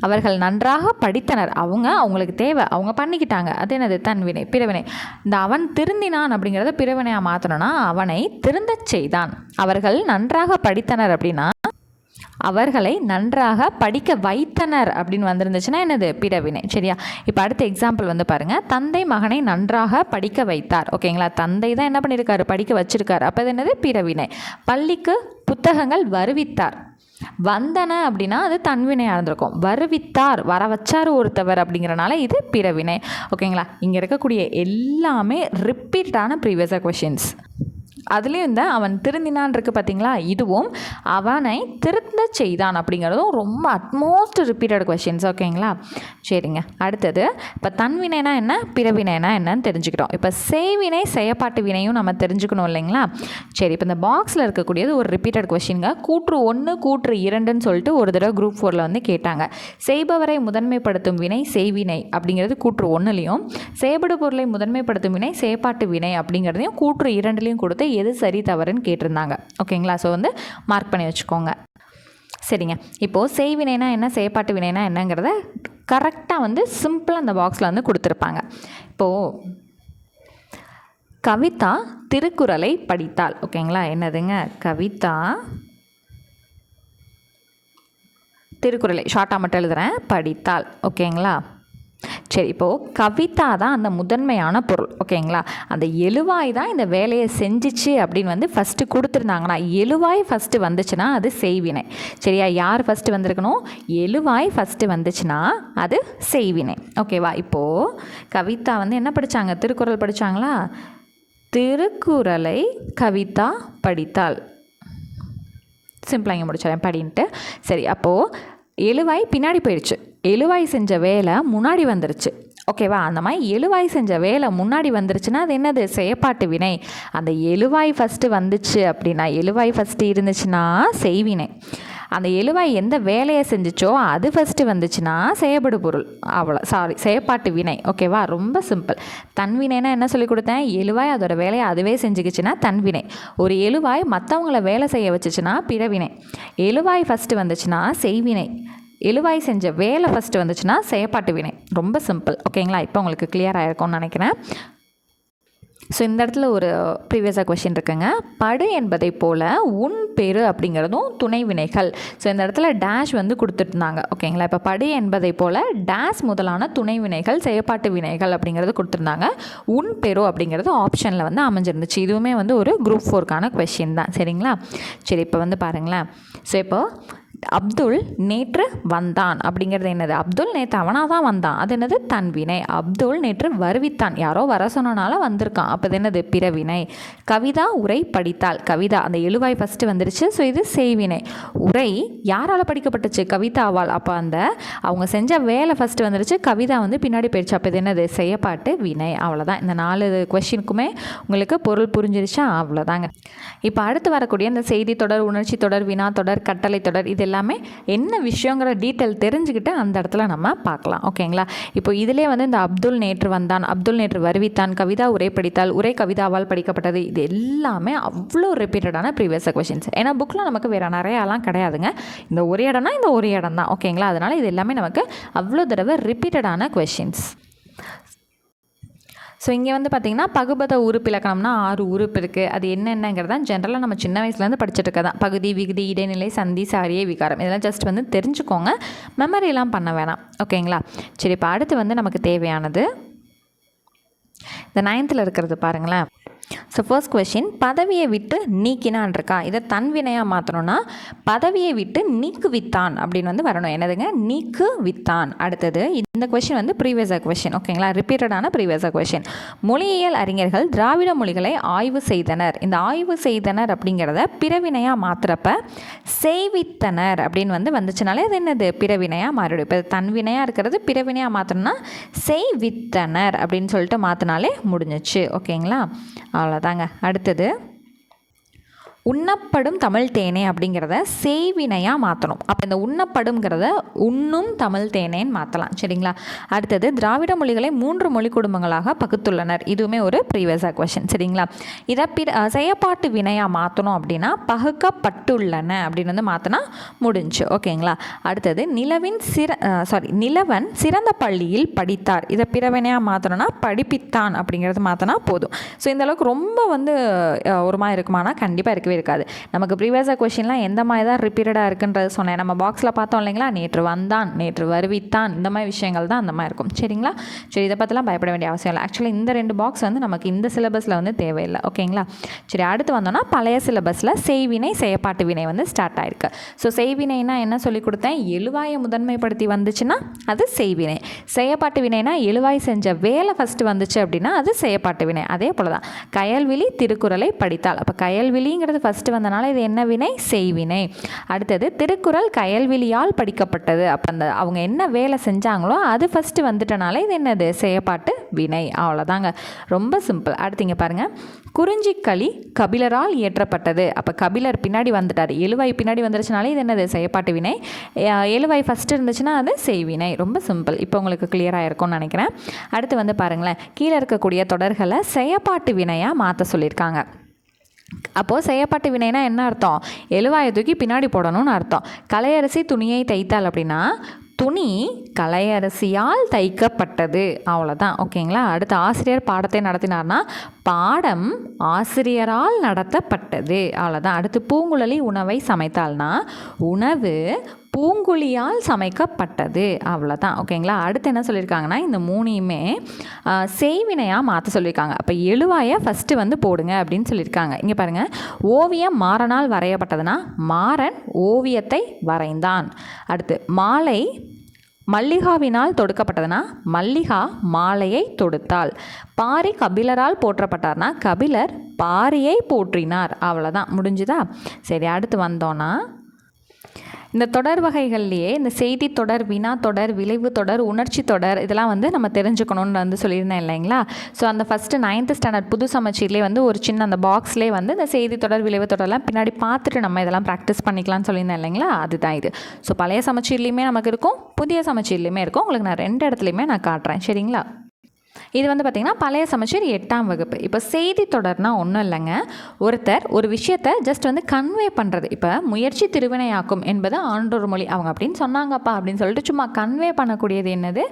அவர்கள் நன்றாக படித்தனர், அவங்களுக்கு தேவை, அவங்க பண்ணிக்கிட்டாங்க, அது என்னது, தன்வினை. பிறவினை. இந்த அவன் திருந்தினான் அப்படிங்கிறத பிறவினையாக மாற்றணும்னா அவனை திருந்தச் செய்தான். அவர்கள் நன்றாக படித்தனர் அப்படின்னா அவர்களை நன்றாக படிக்க வைத்தனர் அப்படின்னு வந்திருந்துச்சுன்னா என்னது, பிறவினை. சரியா, இப்போ அடுத்த எக்ஸாம்பிள் வந்து பாருங்கள், தந்தை மகனை நன்றாக படிக்க வைத்தார். ஓகேங்களா, தந்தை தான் என்ன பண்ணியிருக்காரு, படிக்க வச்சிருக்காரு, அப்போ அது என்னது, பிறவினை. பள்ளிக்கு புத்தகங்கள் வருவித்தார். வந்தன அப்படின்னா அது தன்வினையாக இருந்திருக்கும். வருவித்தார், வர வச்சார் ஒருத்தவர் அப்படிங்கிறனால இது பிறவினை. ஓகேங்களா, இங்கே இருக்கக்கூடிய எல்லாமே ரிப்பீட்டடான ப்ரீவியஸாக கொஷின்ஸ். அதுலேயும் இந்த அவன் திருந்தினான் இருக்குது பார்த்தீங்களா, இதுவும் அவனை திருந்த செய்தான் அப்படிங்கிறதும் ரொம்ப அட்மோஸ்ட் ரிப்பீட்டட் கொஷின்ஸ். ஓகேங்களா, சரிங்க. அடுத்தது இப்போ தன்வினைனா என்ன, பிறவினைனா என்னன்னு தெரிஞ்சுக்கிட்டோம். இப்போ செய்வினை செயப்பாட்டு வினையும் நம்ம தெரிஞ்சுக்கணும் இல்லைங்களா. சரி, இப்போ இந்த பாக்ஸில் இருக்கக்கூடியது ஒரு ரிப்பீட்டட் கொஷினுங்க. கூற்று 1 கூற்று 2ன்னு சொல்லிட்டு ஒரு தடவை குரூப் 4ல் வந்து கேட்டாங்க. செய்பவரை முதன்மைப்படுத்தும் வினை செய்வினை அப்படிங்கிறது கூற்று 1லையும், செயல்படு பொருளை முதன்மைப்படுத்தும் வினை செயப்பாட்டு வினை அப்படிங்கிறதையும் கூற்று 2லையும் கொடுத்து எது சரி தவறுன்னு கேட்டிருந்தாங்க. ஓகேங்களா, ஸோ வந்து மார்க் பண்ணி வச்சுக்கோங்க. சரிங்க, இப்போது செய்வினைனா என்ன, செயற்பாட்டு வினைனா என்னங்கிறத கரெக்டாக வந்து சிம்பிளாக அந்த பாக்ஸில் வந்து கொடுத்துருப்பாங்க. இப்போது கவிதா திருக்குறளை படித்தாள். ஓகேங்களா, என்னதுங்க, கவிதா திருக்குறளை ஷார்ட்டாக மட்டும் எழுதுகிறேன், படித்தாள். ஓகேங்களா, சரி, இப்போது கவிதா தான் அந்த முதன்மையான பொருள். ஓகேங்களா, அந்த எழுவாய் தான் இந்த வேலையை செஞ்சிச்சு அப்படின்னு வந்து ஃபஸ்ட்டு கொடுத்துருந்தாங்கன்னா, எழுவாய் ஃபஸ்ட்டு வந்துச்சுன்னா அது செய்வினை. சரியா, யார் ஃபஸ்ட்டு வந்திருக்கணும், எழுவாய் ஃபஸ்ட்டு வந்துச்சுன்னா அது செய்வினை. ஓகேவா, இப்போது கவிதா வந்து என்ன படித்தாங்க, திருக்குறள் படித்தாங்களா, திருக்குறளை கவிதா படித்தாள். சிம்பிளாக இங்கே முடிச்சிடறேன், படின்ட்டு. சரி, அப்போது எழுவாய் பின்னாடி போயிடுச்சு, எழுவாய் செஞ்ச வேலை முன்னாடி வந்துருச்சு. ஓகேவா, அந்த மாதிரி எழுவாய் செஞ்ச வேலை முன்னாடி வந்துருச்சுன்னா அது என்னது, செயற்பாட்டு வினை. அந்த எழுவாய் ஃபஸ்ட்டு வந்துச்சு அப்படின்னா, எழுவாய் ஃபஸ்ட்டு இருந்துச்சுன்னா செய்வினை. அந்த எழுவாய் எந்த வேலையை செஞ்சிச்சோ அது ஃபஸ்ட்டு வந்துச்சுன்னா செயல்படு பொருள், அவ்வளோ செயற்பாட்டு வினை. ஓகேவா, ரொம்ப சிம்பிள். தன்வினைனா என்ன சொல்லி கொடுத்தேன்? எழுவாய் அதோட வேலையை அதுவே செஞ்சுக்கிச்சுன்னா தன்வினை. ஒரு எழுவாய் மற்றவங்கள வேலை செய்ய வச்சுச்சுன்னா பிறவினை. எழுவாய் ஃபஸ்ட்டு வந்துச்சுன்னா செய்வினை. எழுவாய் செஞ்ச வேலை ஃபஸ்ட்டு வந்துச்சுன்னா செயற்பாட்டு வினை. ரொம்ப சிம்பிள். ஓகேங்களா, இப்போ உங்களுக்கு கிளியர் ஆகிருக்கும்னு நினைக்கிறேன். ஸோ இந்த இடத்துல ஒரு ப்ரீவியஸாக கொஷின் இருக்குங்க. படு என்பதை போல் உன் பெரு அப்படிங்கிறதும் துணை வினைகள். ஸோ இந்த இடத்துல டேஷ் வந்து கொடுத்துருந்தாங்க. ஓகேங்களா, இப்போ படு என்பதை போல் டேஷ் முதலான துணை வினைகள் செயற்பாட்டு வினைகள் அப்படிங்கிறது கொடுத்துருந்தாங்க. உன் பெரு அப்படிங்கிறது ஆப்ஷனில் வந்து அமைஞ்சிருந்துச்சு. இதுவுமே வந்து ஒரு குரூப் 4க்கான கொஷின் தான். சரிங்களா, சரி இப்போ வந்து பாருங்களேன். ஸோ இப்போ அப்துல் நேற்று வந்தான் அப்படிங்கிறது என்னது? அப்துல் நேற்று அவனாக தான் வந்தான், அது என்னது? தன்வினை. அப்துல் நேற்று வருவித்தான், யாரோ வர சொன்னனால வந்திருக்கான், அப்போ அது என்னது? பிறவினை. கவிதா உரை படித்தாள். கவிதா அந்த எழுவாய் ஃபஸ்ட்டு வந்துருச்சு. ஸோ இது செய்வினை. உரை யாரால் படிக்கப்பட்டுச்சு? கவிதாவால். அப்போ அந்த அவங்க செஞ்ச வேலை ஃபஸ்ட்டு வந்துருச்சு, கவிதா வந்து பின்னாடி போயிடுச்சு, அப்போ இது என்னது? செயற்பாட்டு வினை. அவ்வளோதான். இந்த 4 கொஷினுக்குமே உங்களுக்கு பொருள் புரிஞ்சிருச்சா? அவ்வளோதாங்க. இப்போ அடுத்து வரக்கூடிய இந்த செய்தி தொடர், உணர்ச்சி தொடர், வினா தொடர், கட்டளை தொடர், இது எல்லாமே என்ன விஷயங்கிற டீட்டெயில் தெரிஞ்சுக்கிட்டு அந்த இடத்துல நம்ம பார்க்கலாம். ஓகேங்களா, இப்போ இதிலே வந்து இந்த அப்துல் நேற்று வந்தான், அப்துல் நேற்று வருவித்தான், கவிதா உரை படித்தால், உரை கவிதாவால் படிக்கப்பட்டது, இது எல்லாமே அவ்வளோ ரிப்பீட்டடான ப்ரீவியஸ் கொஷின்ஸ். ஏன்னா புக்கில் நமக்கு வேறு நிறையாலாம் கிடையாதுங்க. இந்த ஒரு இடம்னா இந்த ஒரு இடம் தான். ஓகேங்களா, அதனால் இது எல்லாமே நமக்கு அவ்வளோ தடவை ரிப்பீட்டடான கொஷின்ஸ். ஸோ இங்கே வந்து பார்த்திங்கன்னா பகுபத உறுப்பு இலக்கணம்னா 6 உறுப்பு இருக்குது. அது என்னென்னங்கிறது தான் ஜென்ரலாக நம்ம சின்ன வயசுலேருந்து படிச்சுட்டு இருக்கதான். பகுதி, விகுதி, இடைநிலை, சந்தி, சாரியை, விகாரம், இதெல்லாம் ஜஸ்ட் வந்து தெரிஞ்சுக்கோங்க, மெமரிலாம் பண்ண வேணாம். ஓகேங்களா, சரி இப்போ அடுத்து வந்து நமக்கு தேவையானது இந்த 9th இருக்கிறது பாருங்களேன். ஸோ ஃபர்ஸ்ட் கொஷின், பதவியை விட்டு நீக்கினான் இருக்கா? இதை தன்வினையாக மாற்றணும்னா பதவியை விட்டு நீக்குவித்தான் அப்படின்னு வந்து வரணும். என்னதுங்க? நீக்குவித்தான். அடுத்தது இந்த கொஷின் வந்து ப்ரீவியஸ் கொஷின். ஓகேங்களா, ரிப்பீட்டடான ப்ரீவியஸ் கொஷின். மொழியியல் அறிஞர்கள் திராவிட மொழிகளை ஆய்வு செய்தனர். இந்த ஆய்வு செய்தனர் அப்படிங்கிறத பிறவினையாக மாற்றுறப்ப செய்வித்தனர் அப்படின்னு வந்து வந்துச்சுனாலே அது என்னது? பிறவினையாக மாறிடும். இப்போ தன்வினையாக இருக்கிறது பிறவினையாக மாற்றணும்னா செய்வித்தனர் அப்படின்னு சொல்லிட்டு மாற்றினாலே முடிஞ்சிச்சு. ஓகேங்களா, அவ்வளோதாங்க. அடுத்தது உண்ணப்படும் தமிழ் தேனே அப்படிங்கிறத செய்வினையாக மாற்றணும். அப்போ இந்த உண்ணப்படும்ங்கிறத உண்ணும் தமிழ் தேனேன்னு மாற்றலாம். சரிங்களா, அடுத்தது திராவிட மொழிகளை 3 மொழி குடும்பங்களாக பகுத்துள்ளனர். இதுவுமே ஒரு ப்ரீவியஸ் கொஷின். சரிங்களா, இதை செயற்பாட்டு வினையாக மாற்றணும் அப்படின்னா பகுக்கப்பட்டுள்ளன அப்படின்னு வந்து மாற்றினா முடிஞ்சு. ஓகேங்களா, அடுத்தது நிலவன் சிறந்த பள்ளியில் படித்தார். இதை பிறவினையாக மாற்றணும்னா படிப்பித்தான் அப்படிங்கிறது மாற்றினா போதும். ஸோ இந்தளவுக்கு ரொம்ப வந்து ஒரு மாதிரி இருக்குமானா கண்டிப்பாக இருக்கு இருக்காது. நமக்கு ப்ரீவியஸாக கொஷின்லாம் எந்த மாதிரி தான் ரிப்பீட்டடாக இருக்குன்றது சொன்னேன். நம்ம பாக்ஸில் பார்த்தோம் இல்லைங்களா, நேற்று வந்தான், நேற்று வருவித்தான், இந்த மாதிரி விஷயங்கள் தான் அந்த மாதிரி இருக்கும். சரிங்களா, சரி இதை பற்றிலாம் பயப்பட வேண்டிய அவசியம் இல்லை. ஆக்சுவலாக இந்த 2 பாக்ஸ் வந்து நமக்கு இந்த சிலபஸில் வந்து தேவையில்லை. ஓகேங்களா, சரி அடுத்து வந்தோன்னா பழைய சிலபஸில் செய்வினை செயற்பாட்டு வினை வந்து ஸ்டார்ட் ஆயிருக்கு. ஸோ செய்வினைனா என்ன சொல்லி கொடுத்தேன்? எழுவாயை முதன்மைப்படுத்தி வந்துச்சுன்னா அது செய்வினை. செயற்பாட்டு வினைனா எழுவாய் செஞ்ச வேலை ஃபஸ்ட்டு வந்துச்சு அப்படின்னா அது செயற்பாட்டு வினை. அதே போல் தான் கயல்விழி திருக்குறளை படித்தால். அப்போ கயல்விழிங்கிறது ஃபஸ்ட்டு வந்தனால இது என்ன வினை? செய்வினை. அடுத்தது திருக்குறள் கயல்விழியால் படிக்கப்பட்டது. அப்போ அந்த அவங்க என்ன வேலை செஞ்சாங்களோ அது ஃபஸ்ட்டு வந்துட்டனால இது என்னது? செயற்பாட்டு வினை. அவ்வளோதாங்க, ரொம்ப சிம்பிள். அடுத்து இங்கே பாருங்கள், குறிஞ்சிக்களி கபிலரால் இயற்றப்பட்டது. அப்போ கபிலர் பின்னாடி வந்துட்டார், எழுவாய் பின்னாடி வந்துருச்சுனாலே இது என்னது? செயற்பாட்டு வினை. எழுவாய் ஃபஸ்ட்டு இருந்துச்சுன்னா அது செய்வினை. ரொம்ப சிம்பிள். இப்போ உங்களுக்கு கிளியராக இருக்கும்னு நினைக்கிறேன். அடுத்து வந்து பாருங்களேன், கீழே இருக்கக்கூடிய தொடர்களை செயற்பாட்டு வினையாக மாற்ற சொல்லியிருக்காங்க. அப்போது செயற்பாட்டு வினைனா என்ன அர்த்தம்? எழுவாயை தூக்கி பின்னாடி போடணும்னு அர்த்தம். கலையரசி துணியை தைத்தாள் அப்படின்னா துணி கலையரசியால் தைக்கப்பட்டது. அவ்வளோதான். ஓகேங்களா, அடுத்து ஆசிரியர் பாடத்தை நடத்தினார்னா பாடம் ஆசிரியரால் நடத்தப்பட்டது. அவ்வளோதான். அடுத்து பூங்குழலி உணவை சமைத்தாள்னா உணவு பூங்குழியால் சமைக்கப்பட்டது. அவ்வளோதான். ஓகேங்களா, அடுத்து என்ன சொல்லியிருக்காங்கன்னா இந்த 3யுமே செய்வினையாக மாற்ற சொல்லியிருக்காங்க. அப்போ எழுவாயை ஃபஸ்ட்டு வந்து போடுங்க அப்படின்னு சொல்லியிருக்காங்க. இங்கே பாருங்கள், ஓவியம் மாறனால் வரையப்பட்டதுன்னா மாறன் ஓவியத்தை வரைந்தான். அடுத்து மாலை மல்லிகாவினால் தொடுக்கப்பட்டதுன்னா மல்லிகா மாலையை தொடுத்தாள். பாரி கபிலரால் போற்றப்பட்டார்னா கபிலர் பாரியை போற்றினார். அவ்வளோதான், முடிஞ்சுதா? சரி அடுத்து வந்தோன்னா இந்த தொடர் வகைகள்லேயே இந்த செய்தி தொடர், வினா தொடர், விளைவு தொடர், உணர்ச்சி தொடர் இதெல்லாம் வந்து நம்ம தெரிஞ்சுக்கணும்னு வந்து சொல்லியிருந்தேன் இல்லைங்களா. ஸோ அந்த ஃபஸ்ட்டு 9th ஸ்டாண்டர்ட் புது சமச்சீர்லேயே வந்து ஒரு சின்ன அந்த பாக்ஸ்லேயே வந்து இந்த செய்தி தொடர், விளைவு தொடர்லாம் பின்னாடி பார்த்துட்டு நம்ம இதெல்லாம் ப்ராக்டிஸ் பண்ணிக்கலாம்னு சொல்லியிருந்தேன் இல்லைங்களா. அதுதான் இது. ஸோ பழைய சமச்சீர்லேயுமே நமக்கு இருக்கும், புதிய சமச்சீர்லேயுமே இருக்கும். உங்களுக்கு நான் 2 இடத்துலையுமே நான் காட்டுறேன். சரிங்களா. இது வந்து பார்த்திங்கன்னா பழைய சமச்சீர் 8ஆம் வகுப்பு. இப்போ செய்தி தொடர்னால் ஒன்றும் இல்லைங்க, ஒருத்தர் ஒரு விஷயத்தை ஜஸ்ட் வந்து கன்வே பண்ணுறது. இப்போ முயற்சி திருவினையாக்கும் என்பது ஆன்றொரு மொழி அவங்க அப்படின்னு சொன்னாங்கப்பா அப்படின்னு சொல்லிட்டு சும்மா கன்வே பண்ணக்கூடியது என்னது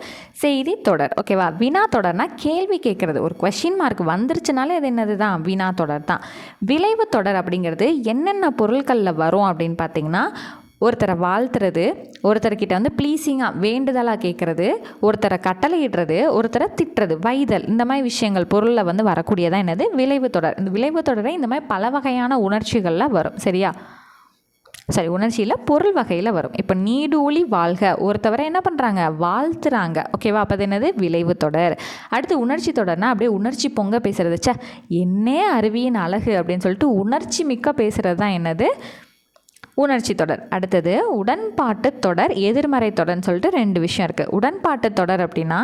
செய்தி தொடர். ஓகேவா. வினா தொடர்னால் கேள்வி கேட்குறது. ஒரு கொஷின் மார்க் வந்துருச்சுனாலே அது என்னது தான், வினா தொடர் தான். விளைவு தொடர் அப்படிங்கிறது என்னென்ன பொருட்களில் வரும் அப்படின்னு பார்த்திங்கன்னா, ஒருத்தரை வாழ்த்துறது, ஒருத்தர்கிட்ட வந்து ப்ளீஸிங்காக வேண்டுதலாக கேட்குறது, ஒருத்தரை கட்டளையிடுறது, ஒருத்தரை திட்டுறது, வைதல், இந்த மாதிரி விஷயங்கள் பொருளில் வந்து வரக்கூடியதான் என்னது விளைவு தொடர். இந்த விளைவு தொடரை இந்த மாதிரி பல வகையான உணர்ச்சிகளில் வரும். சரியா. சரி, உணர்ச்சியில் பொருள் வகையில் வரும். இப்போ நீடூழி வாழ்க, ஒருத்தவரை என்ன பண்ணுறாங்க, வாழ்த்துறாங்க. ஓகேவா. அப்போ அது என்னது விளைவு தொடர். அடுத்து உணர்ச்சி தொடர்னா அப்படியே உணர்ச்சி பொங்க பேசுகிறது. சே என்னே அருவியின் அழகு அப்படின்னு சொல்லிட்டு உணர்ச்சி மிக்க பேசுகிறது தான் என்னது உணர்ச்சி தொடர். அடுத்தது உடன்பாட்டு தொடர், எதிர்மறை தொடர்னு சொல்லிட்டு 2 விஷயம் இருக்குது. உடன்பாட்டு தொடர் அப்படின்னா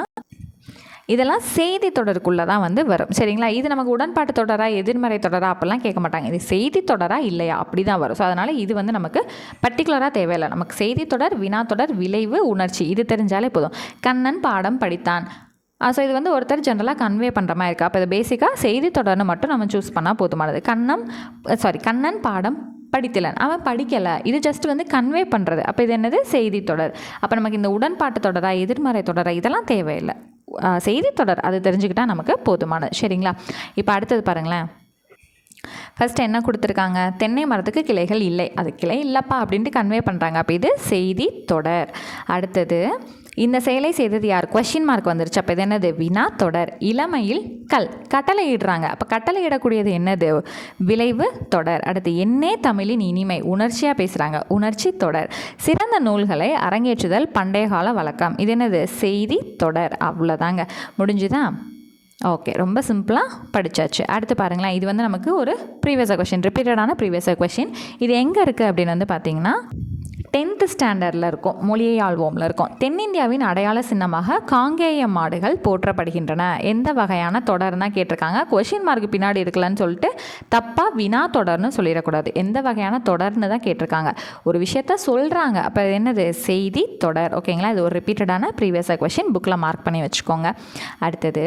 இதெல்லாம் செய்தி தொடருக்குள்ளே தான் வந்து வரும். சரிங்களா. இது நமக்கு உடன்பாட்டு தொடரா எதிர்மறை தொடரா அப்படிலாம் கேட்க மாட்டாங்க. இது செய்தி தொடரா இல்லையா அப்படி தான் வரும். ஸோ அதனால் இது வந்து நமக்கு பர்டிகுலராக தேவையில்லை. நமக்கு செய்தி தொடர், வினா தொடர், விளைவு, உணர்ச்சி இது தெரிஞ்சாலே போதும். கண்ணன் பாடம் படித்தான். ஸோ இது வந்து ஒருத்தர் ஜென்ரலாக கன்வே பண்ணுற மாதிரி இருக்குது. அப்போ இது பேசிக்காக செய்தி தொடர்னு மட்டும் நம்ம சூஸ் பண்ணால் போதுமானது. கண்ணன் பாடம் படித்தலன், அவன் படிக்கலை, இது ஜஸ்ட் வந்து கன்வே பண்ணுறது. அப்போ இது என்னது செய்தி தொடர். அப்போ நமக்கு இந்த உடன்பாட்டு தொடரா எதிர்மறை தொடரா இதெல்லாம் தேவையில்லை. செய்தி தொடர் அது தெரிஞ்சுக்கிட்டால் நமக்கு போதுமானது. சரிங்களா. இப்போ அடுத்தது பாருங்களேன். ஃபஸ்ட்டு என்ன கொடுத்துருக்காங்க, தென்னை மரத்துக்கு கிளைகள் இல்லை, அது கிளை இல்லைப்பா அப்படின்ட்டு கன்வே பண்ணுறாங்க. அப்போ இது செய்தி தொடர். அடுத்தது இந்த செயலை செய்தது யார், கொஷின் மார்க் வந்துருச்சு. அப்போ இது என்னது வினா தொடர். இளமையில் கட்டளையிடுறாங்க. அப்போ கட்டளையிடக்கூடியது என்னது விளைவு தொடர். அடுத்து என்னே தமிழின் இனிமை, உணர்ச்சியாக பேசுகிறாங்க, உணர்ச்சி தொடர். சிறந்த நூல்களை அரங்கேற்றுதல் பண்டைய கால வழக்கம், இது என்னது செய்தி தொடர். அவ்வளோதாங்க, முடிஞ்சுதான். ஓகே, ரொம்ப சிம்பிளாக படித்தாச்சு. அடுத்து பாருங்களேன். இது வந்து நமக்கு ஒரு ப்ரீவியஸ் கொஷின், ரிப்பீட்டடான ப்ரீவியஸ் கொஷின். இது எங்கே இருக்குது அப்படின்னு வந்து பார்த்திங்கன்னா 10th ஸ்டாண்டர்டில் இருக்கும், மொழியை ஆள்வோமில் இருக்கும். தென்னிந்தியாவின் அடையாள சின்னமாக காங்கேய மாடுகள் போற்றப்படுகின்றன. எந்த வகையான தொடர்னா கேட்டிருக்காங்க. கொஷின் மார்க் பின்னாடி இருக்கலன்னு சொல்லிட்டு தப்பாக வினா தொடர்னு சொல்லிடக்கூடாது. எந்த வகையான தொடர்னு தான் கேட்டிருக்காங்க. ஒரு விஷயத்த சொல்கிறாங்க, அப்போ என்னது செய்தி தொடர். ஓகேங்களா. இது ஒரு ரிப்பீட்டடான ப்ரீவியஸ் கொஷின், புக்கில் மார்க் பண்ணி வச்சுக்கோங்க. அடுத்தது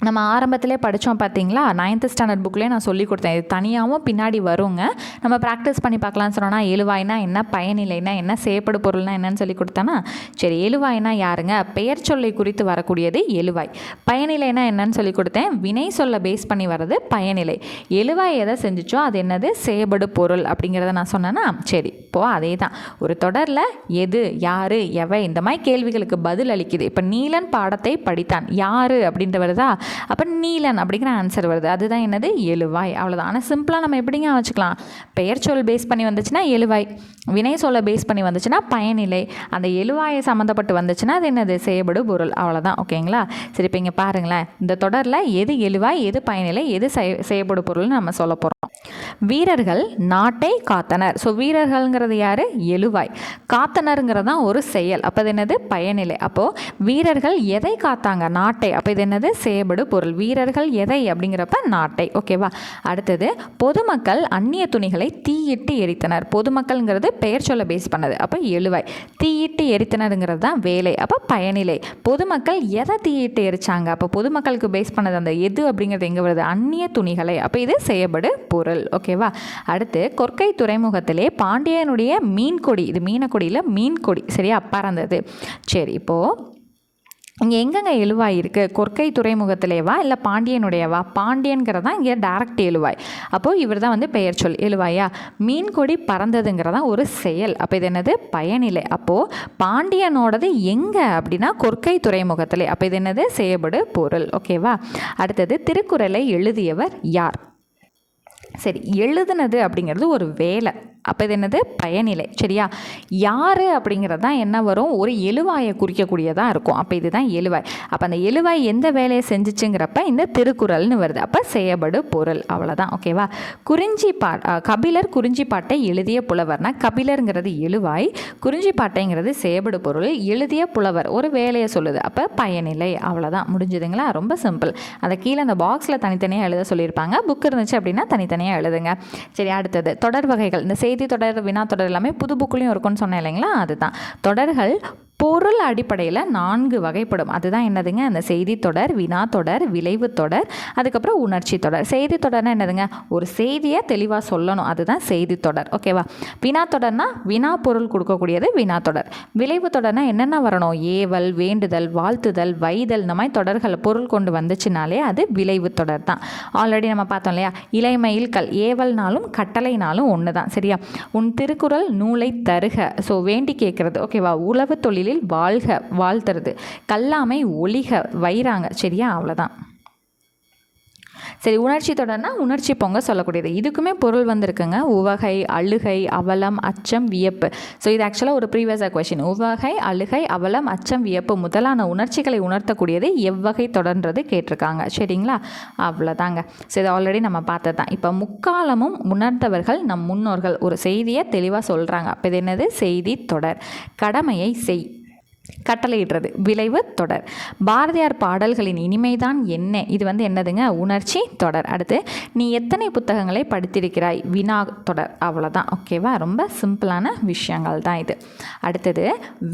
நம்ம ஆரம்பத்திலே படித்தோம் பார்த்தீங்களா, 9th ஸ்டாண்டர்ட் புக்லேயே நான் சொல்லி கொடுத்தேன். இது தனியாகவும் பின்னாடி வருங்க, நம்ம ப்ராக்டிஸ் பண்ணி பார்க்கலான்னு சொன்னோன்னா எழுவாய்னா என்ன, பயனிலைனா என்ன, செய்யப்படு பொருள்னா என்னன்னு சொல்லி கொடுத்தேன்னா, சரி எழுவாய்னா யாருங்க, பெயர் சொல்லை குறித்து வரக்கூடியது எழுவாய். பயனிலைனா என்னன்னு சொல்லி கொடுத்தேன், வினை சொல்ல பேஸ் பண்ணி வர்றது பயனிலை. எழுவாய் எதை செஞ்சிச்சோ அது என்னது செய்யப்படு பொருள் அப்படிங்கிறத நான் சொன்னேன்னா, சரி இப்போது அதே தான். ஒரு தொடரில் எது, யார், எவை இந்த மாதிரி கேள்விகளுக்கு பதில் அளிக்குது. இப்போ நீலன் பாடத்தை படித்தான், யார் அப்படின்ட்டு வருதா, அப்போ நீலன் அப்படிங்கிற ஆன்சர் வருது. அதுதான் என்னது எழுவாய். அவ்வளோதான். ஆனால் சிம்பிளாக நம்ம எப்படிங்க வச்சுக்கலாம், பெயர் சொல் பேஸ் பண்ணி வந்துச்சுன்னா எழுவாய், வினை சொல்ல பேஸ் பண்ணி வந்துச்சுன்னா பயனிலை, அந்த எழுவாயை சம்மந்தப்பட்டு வந்துச்சுன்னா அது என்னது செய்யப்படு பொருள். அவ்வளோதான். ஓகேங்களா. சரி, இப்போ இங்கே பாருங்களேன். இந்த தொடரில் எது எழுவாய், எது பயனிலை, எது செய்யப்படு பொருள்னு நம்ம சொல்ல போகிறோம். வீரர்கள் நாட்டை காத்தனர். ஸோ வீரர்கள்ங்கிறது யார், எழுவாய். காத்தனருங்கிறது தான் ஒரு செயல், அப்போ இது என்னது பயனிலை. அப்போது வீரர்கள் எதை காத்தாங்க, நாட்டை, அப்போ இது என்னது செய்யப்படு பொருள். வீரர்கள் எதை அப்படிங்கிறப்ப நாட்டை. ஓகேவா. அடுத்தது பொதுமக்கள் அந்நிய துணிகளை தீயிட்டு எரித்தனர். பொதுமக்கள்ங்கிறது பெயர் சொல்ல பேஸ் பண்ணது, அப்போ எழுவாய். தீயிட்டு எரித்தனருங்கிறது தான் வேலை, அப்போ பயனிலை. பொதுமக்கள் எதை தீயிட்டு எரிச்சாங்க, அப்போ பொதுமக்களுக்கு பேஸ் பண்ணது அந்த எது அப்படிங்கிறது எங்கே வருது, அந்நிய துணிகளை, அப்போ இது செய்யப்படு பொருள். ஓகேவா. அடுத்து கொற்கை துறைமுகத்திலே பாண்டியனுடைய மீன்கொடி, இது மீனக்கொடியில் மீன்கொடி சரியா பறந்தது. சரி, இப்போது இங்கே எங்கெங்கே எழுவாய் இருக்குது, கொற்கை துறைமுகத்திலேவா இல்லை பாண்டியனுடையவா, பாண்டியன்கிறதா இங்கே டைரக்ட் எழுவாய். அப்போது இவர் தான் வந்து பெயர் சொல் எழுவாயா. மீன்கொடி பறந்ததுங்கிறதா ஒரு செயல், அப்போ இது என்னது பயனிலை. அப்போது பாண்டியனோடது எங்கே அப்படின்னா கொற்கை துறைமுகத்திலே, அப்போ இது என்னது செய்யப்படு பொருள். ஓகேவா. அடுத்தது திருக்குறளை எழுதியவர் யார். சரி, எழுதுனது அப்படிங்கிறது ஒரு வேலை, அப்போ இது என்னது பயனிலை. சரியா? யார் அப்படிங்கிறது தான் என்ன வரும், ஒரு எழுவாயை குறிக்கக்கூடியதாக இருக்கும். அப்போ இதுதான் எழுவாய். அப்போ அந்த எழுவாய் எந்த வேலையை செஞ்சிச்சுங்கிறப்ப இந்த திருக்குறள்னு வருது. அப்போ செயபடு பொருள். அவ்வளோதான். ஓகேவா? கபிலர் குறிஞ்சிப்பாட்டை எழுதிய புலவர்னா கபிலருங்கிறது எழுவாய், குறிஞ்சிப்பாட்டைங்கிறது செயபடு பொருள், எழுதிய புலவர் ஒரு வேலையை சொல்லுது. அப்போ பயனிலை. அவ்வளோதான். முடிஞ்சுதுங்களா? ரொம்ப சிம்பிள். அதை கீழே அந்த பாக்ஸில் தனித்தனியாக எழுத சொல்லியிருப்பாங்க. புக் இருந்துச்சு அப்படின்னா தனித்தனியாக எழுதுங்க. சரி, அடுத்தது தொடர் வகைகள். இந்த செய்தி தொடர், வினா தொடர் எல்லாமே புது புக்குலையும் இருக்குன்னு சொன்னேன் இல்லைங்களா? அதுதான் தொடர்கள். பொருள் அடிப்படையில் 4 வகைப்படும். அதுதான் என்னதுங்க, அந்த செய்தி தொடர், வினா தொடர், விளைவு தொடர், அதுக்கப்புறம் உணர்ச்சி தொடர். செய்தி தொடர்னா என்னதுங்க, ஒரு செய்தியை தெளிவாக சொல்லணும், அதுதான் செய்தி தொடர். ஓகேவா? வினா தொடர்னா வினா பொருள் கொடுக்கக்கூடியது வினா தொடர். விளைவு தொடர்னா என்னென்ன வரணும், ஏவல், வேண்டுதல், வாழ்த்துதல், வைதல், இந்த மாதிரி தொடர்கள் பொருள் கொண்டு வந்துச்சுனாலே அது விளைவு தொடர் தான். ஆல்ரெடி நம்ம பார்த்தோம் இல்லையா, இலைமயில் கல், ஏவல்னாலும் கட்டளைனாலும் ஒன்று தான். சரியா? உன் திருக்குறள் நூலை தருக, ஸோ வேண்டி கேட்குறது. ஓகேவா? உளவு தொழில் வாழ்க, வாழ்த்துறது, கல்லாமை ஒளிக, வைராங்க. சரியா? அவ்வளோதான். சரி, உணர்ச்சி தொடர்னா உணர்ச்சி பொங்க சொல்லக்கூடியது. இதுக்குமே பொருள் வந்திருக்குங்க. உவகை, அழுகை, அவலம், அச்சம், வியப்பு. ஸோ இது ஆக்சுவலாக ஒரு ப்ரீவியஸாக கொஷின். உவகை, அழுகை, அவலம், அச்சம், வியப்பு முதலான உணர்ச்சிகளை உணர்த்தக்கூடியது எவ்வகை தொடர்ன்றது கேட்டிருக்காங்க. சரிங்களா? அவ்வளோதாங்க. ஸோ இது ஆல்ரெடி நம்ம பார்த்தது தான். இப்போ முக்காலமும் உணர்ந்தவர்கள் நம் முன்னோர்கள் ஒரு செய்தியை தெளிவாக சொல்கிறாங்க. அப்போ இது என்னது, செய்தி தொடர். கடமையை செய், கட்டளையிடுறது, விளைவு தொடர். பாரதியார் பாடல்களின் இனிமைதான் என்ன, இது வந்து என்னதுங்க, உணர்ச்சி தொடர். அடுத்து நீ எத்தனை புத்தகங்களை படித்திருக்கிறாய், வினா தொடர். அவ்வளோதான். ஓகேவா? ரொம்ப சிம்பிளான விஷயங்கள் தான் இது. அடுத்தது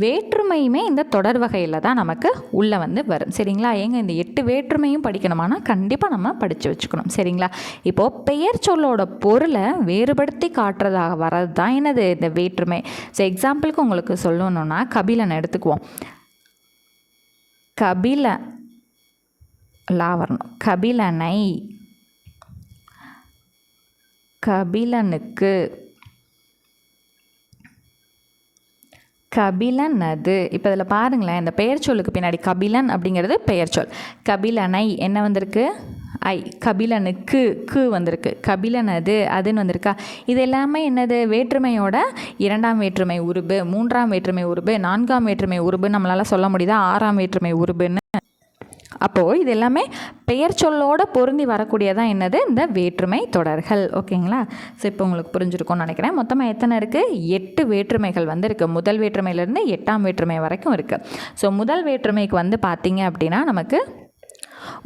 வேற்றுமையுமே இந்த தொடர் வகையில் தான் நமக்கு உள்ளே வந்து வரும். சரிங்களா? ஏங்க இந்த 8 வேற்றுமையும் படிக்கணுமானா கண்டிப்பாக நம்ம படித்து வச்சுக்கணும். சரிங்களா? இப்போது பெயர் சொல்லோட பொருளை வேறுபடுத்தி காட்டுறதாக வர்றது தான் என்னது, இந்த வேற்றுமை. ஸோ எக்ஸாம்பிளுக்கு உங்களுக்கு சொல்லணும்னா கபிலனை எடுத்துக்குவோம். வரணும். கபிலனை, கபிலனுக்கு, கபிலனது. இப்போ இதில் பாருங்களேன், இந்த பெயர் சொல்லுக்கு பின்னாடி கபிலன் அப்படிங்கிறது பெயர் சொல். கபிலனை என்ன வந்திருக்கு, ஐ. கபிலனுக்கு கு வந்திருக்கு. கபிலனது அதுன்னு வந்திருக்கா. இது எல்லாமே என்னது, வேற்றுமையோட 2ஆம் வேற்றுமை உருபு, 3ஆம் வேற்றுமை உருபு, 4ஆம் வேற்றுமை உருபு, நம்மளால் சொல்ல முடியுதா 6ஆம் வேற்றுமை உருபுன்னு. அப்போது இது எல்லாமே பெயர் சொல்லோட பொருந்தி வரக்கூடியதான் என்னது, இந்த வேற்றுமை தொடர்கள். ஓகேங்களா? ஸோ இப்போ உங்களுக்கு புரிஞ்சிருக்கும்னு நினைக்கிறேன். மொத்தமாக எத்தனை இருக்குது, 8 வேற்றுமைகள் வந்து இருக்குது. முதல் வேற்றுமையிலேருந்து 8ஆம் வேற்றுமை வரைக்கும் இருக்குது. ஸோ முதல் வேற்றுமைக்கு வந்து பார்த்திங்க அப்படின்னா நமக்கு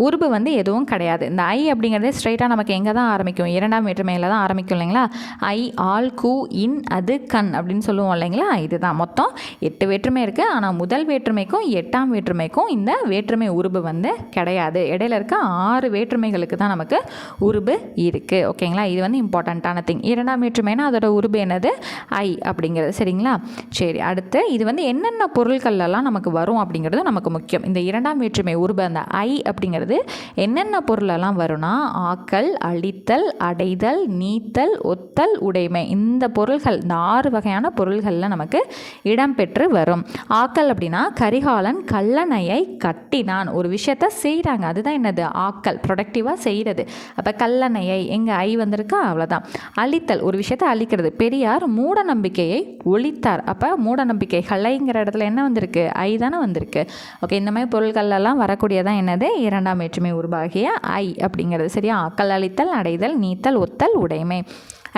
உருபு வந்து எதுவும் கிடையாது. இந்த ஐ அப்படிங்கிறதே ஸ்ட்ரைட்டாக நமக்கு எங்கே தான் ஆரம்பிக்கும், 2ஆம் வேற்றுமையில் தான் ஆரம்பிக்கும் இல்லைங்களா. ஐ, ஆல், கு, இன், அது, கண் அப்படின்னு சொல்லுவோம் இல்லைங்களா. இதுதான் மொத்தம் 8 வேற்றுமை இருக்குது. ஆனால் முதல் வேற்றுமைக்கும் 8ஆம் வேற்றுமைக்கும் இந்த வேற்றுமை உருபு வந்து கிடையாது. இடையில இருக்க 6 வேற்றுமைகளுக்கு தான் நமக்கு உருபு இருக்குது. ஓகேங்களா? இது வந்து இம்பார்ட்டண்ட்டான திங். 2ஆம் வேற்றுமைனா அதோட உருபு என்னது, ஐ அப்படிங்கிறது. சரிங்களா? சரி, அடுத்து இது வந்து என்னென்ன பொருட்கள்லாம் நமக்கு வரும் அப்படிங்கிறது நமக்கு முக்கியம். இந்த 2ஆம் வேற்றுமை உருபு அந்த ஐ அப்படிங்கிறது என்னென்ன பொருளெல்லாம் வரும்னா ஆக்கல், அழித்தல், அடைதல், நீத்தல், ஒத்தல், உடைமை. இந்த பொருள்கள், இந்த 6 வகையான பொருள்களில் நமக்கு இடம்பெற்று வரும். ஆக்கல் அப்படின்னா கரிகாலன் கல்லணையை கட்டினான், ஒரு விஷயத்த செய்கிறாங்க, அதுதான் என்னது, ஆக்கல், ப்ரொடக்டிவாக செய்கிறது. அப்போ கல்லணையை எங்கே ஐ வந்திருக்கா, அவ்வளோதான். அழித்தல், ஒரு விஷயத்தை அழிக்கிறது. பெரியார் மூட நம்பிக்கையை ஒழித்தார். அப்போ மூட நம்பிக்கைகளைங்கிற இடத்துல என்ன வந்திருக்கு, ஐ தானே வந்திருக்கு. ஓகே, இந்த மாதிரி பொருள்களெல்லாம் வரக்கூடியதான் என்னது, 2ஆம் வேற்றுமை உருவாகிய ஐ அப்படிங்கிறது. சரியா? ஆக்கல், அழித்தல், அடைதல், நீத்தல், ஒத்தல், உடைமை.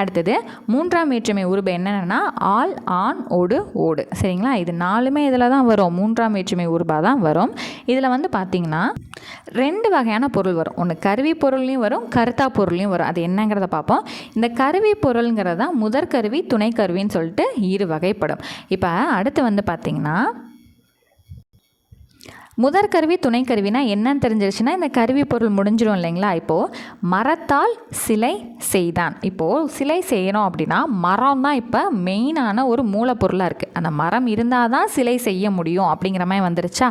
அடுத்தது 3ஆம் வேற்றுமை உருபு என்னென்னா ஆல், ஆண், ஓடு, ஓடு. சரிங்களா? இது 4மே இதில் தான் வரும், 3ஆம் வேற்றுமை உருபாக தான் வரும். இதில் வந்து பார்த்திங்கன்னா 2 வகையான பொருள் வரும். ஒன்று கருவி பொருள்லையும் வரும், கருத்தா பொருள்லையும் வரும். அது என்னங்கிறத பார்ப்போம். இந்த கருவி பொருள்ங்கிறது தான் முதற்கருவி, துணை கருவின்னு சொல்லிட்டு 2 வகைப்படும். இப்போ அடுத்து வந்து பார்த்திங்கன்னா முதற்கருவி, துணை கருவினா என்னன்னு தெரிஞ்சிருச்சுன்னா இந்த கருவி பொருள் முடிஞ்சிடும் இல்லைங்களா. இப்போது மரத்தால் சிலை செய்தான். இப்போது சிலை செய்யணும் அப்படின்னா மரம் தான் இப்போ மெயினான ஒரு மூலப்பொருளாக இருக்குது. அந்த மரம் இருந்தால் தான் சிலை செய்ய முடியும் அப்படிங்கிற மாதிரி வந்துருச்சா.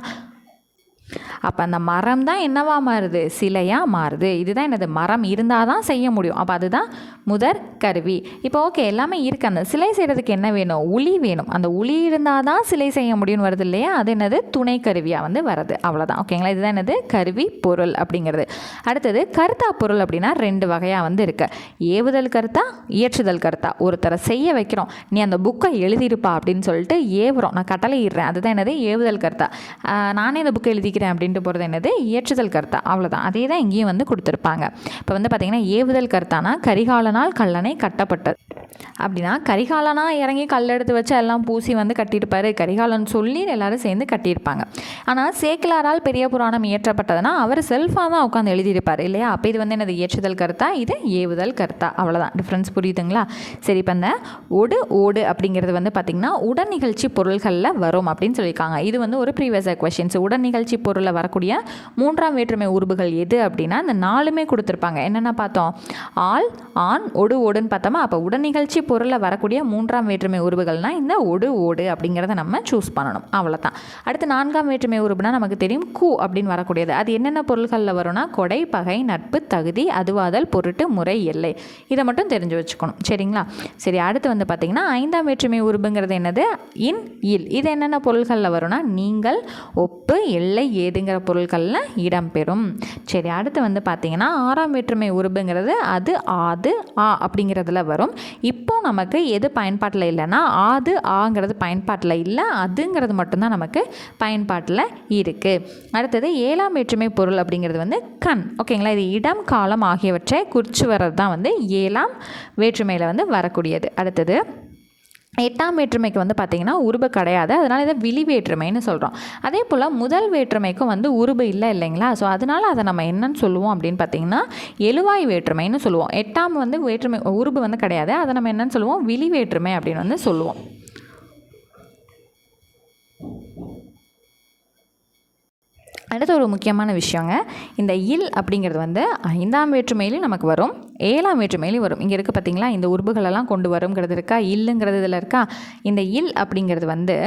அப்போ அந்த மரம் தான் என்னவா மாறுது, சிலையாக மாறுது. இதுதான் என்னது, மரம் இருந்தால் தான் செய்ய முடியும். அப்போ அதுதான் முதற் கருவி. இப்போ ஓகே, எல்லாமே இருக்குது. அந்த சிலை செய்கிறதுக்கு என்ன வேணும், உளி வேணும். அந்த உளி இருந்தால் தான் சிலை செய்ய முடியும்னு வருது இல்லையா, அது என்னது, துணை கருவியாக வந்து வருது. அவ்வளோதான். ஓகேங்களா, இதுதான் என்னது, கருவி பொருள் அப்படிங்கிறது. அடுத்தது கருத்தா பொருள் அப்படின்னா 2 வகையாக வந்து இருக்குது. ஏவுதல் கருத்தா, இயற்றுதல் கருத்தா. ஒருத்தரை செய்ய வைக்கிறோம், நீ அந்த புக்கை எழுதியிருப்பா அப்படின்னு சொல்லிட்டு ஏவுறோம், நான் கட்டளை இடுறேன், அதுதான் என்னது, ஏவுதல் கருத்தா. நானே இந்த புக்கை எழுதிக்கிறேன் அப்படின்ட்டு போகிறது என்னது, ஏற்றுதல் கருத்தா. அவ்வளோதான். அதே தான் இங்கேயும் வந்து கொடுத்துருப்பாங்க. இப்போ வந்து பார்த்திங்கன்னா ஏவுதல் கருத்தானா கரிகாலனால் கல்லணை கட்டப்பட்டது அப்படின்னா, கரிகாலனா இறங்கி கல் எடுத்து வச்சு எல்லாம் பூசி வந்து கட்டியிருப்பார், கரிகாலன் சொல்லி எல்லாரும் சேர்ந்து கட்டியிருப்பாங்க. ஆனால் சேக்கிலாரால் பெரிய புராணம் இயற்றப்பட்டதுன்னா அவர் செல்ஃபாக தான் உட்காந்து எழுதியிருப்பார் இல்லையா. அப்போ இது வந்து என்னது, ஏற்றுதல் கருத்தா, இது ஏவுதல் கருத்தா. அவ்வளோதான், டிஃப்ரென்ஸ் புரியுதுங்களா. சரி, இப்போ இந்த ஓடு அப்படிங்கிறது வந்து பார்த்திங்கன்னா உடன் நிகழ்ச்சி பொருள்களில் வரும் அப்படின்னு சொல்லியிருக்காங்க. இது வந்து ஒரு ப்ரீவியஸ் கொஸ்டின்ஸ். உடன் நிகழ்ச்சி பொருளில் வரக்கூடிய 3ஆம் வேற்றுமை உருபுகள் எது அப்படின்னா இந்த 4மே கொடுத்துருப்பாங்க. என்னென்ன பார்த்தோம், ஆள், ஆண், ஓடுன்னு பார்த்தோமா. அப்போ உடன் நிகழ்ச்சி பொருளில் வரக்கூடிய 3ஆம் வேற்றுமை உருபுகள்னால் இந்த ஓடு அப்படிங்கிறத நம்ம சூஸ் பண்ணணும். அவ்வளோதான். அடுத்து 4ஆம் வேற்றுமை உருபுனா நமக்கு தெரியும் கூ அப்படின்னு வரக்கூடியது. அது என்னென்ன பொருள்களில் வரும்னா கொடை, பகை, நட்பு, தகுதி, அதுவாதல், பொருட்டு, முறை, எல்லை. இதை மட்டும் தெரிஞ்சு வச்சுக்கணும். சரிங்களா. சரி, அடுத்து வந்து பார்த்திங்கன்னா 5ஆம் வேற்றுமை உருபுங்கிறது என்னது, இன், இல். இது என்னென்ன பொருள்களில் வரும்னா நீங்கள், ஒப்பு, எல்லை, ஏதுங்கிற பொருட்களில் இடம்பெறும். சரி, அடுத்து வந்து பார்த்திங்கன்னா 6ஆம் வேற்றுமை உருபுங்கிறது அது ஆது, ஆ அப்படிங்கிறதுல வரும். இப்போ நமக்கு எது பயன்பாட்டில் இல்லைன்னா ஆது, ஆங்கிறது பயன்பாட்டில் இல்லை, அதுங்கிறது மட்டும்தான் நமக்கு பயன்பாட்டில் இருக்குது. அடுத்தது 7ஆம் வேற்றுமை பொருள் அப்படிங்கிறது வந்து கண். ஓகேங்களா, இது இடம், காலம் ஆகியவற்றை குறித்து வர்றது தான் வந்து 7ஆம் வேற்றுமையில் வந்து வரக்கூடியது. அடுத்தது 8ஆம் வேற்றுமைக்கு வந்து பார்த்திங்கன்னா உருபு கிடையாது, அதனால் இதை விழி வேற்றுமைன்னு சொல்கிறோம். அதே போல் முதல் வேற்றுமைக்கும் வந்து உருபு இல்லைங்களா. ஸோ அதனால் அதை நம்ம என்னன்னு சொல்லுவோம் அப்படின்னு பார்த்திங்கன்னா எழுவாய் வேற்றுமைன்னு சொல்லுவோம். 8ஆம் வந்து வேற்றுமை உருபு வந்து கிடையாது, அதை நம்ம என்னன்னு சொல்லுவோம், விழி வேற்றுமை அப்படின்னு வந்து சொல்லுவோம். அடுத்து ஒரு முக்கியமான விஷயங்க, இந்த இல் அப்படிங்கிறது வந்து 5ஆம் வேற்றுமையிலையும் நமக்கு வரும், 7ஆம் வேற்றுமையிலையும் வரும். இங்கே இருக்குது பார்த்திங்களா, இந்த உருபுகளெல்லாம் கொண்டு வருங்கிறது இருக்கா, இல்லுங்கிறது இதில் இருக்கா. இந்த இல் அப்படிங்கிறது வந்து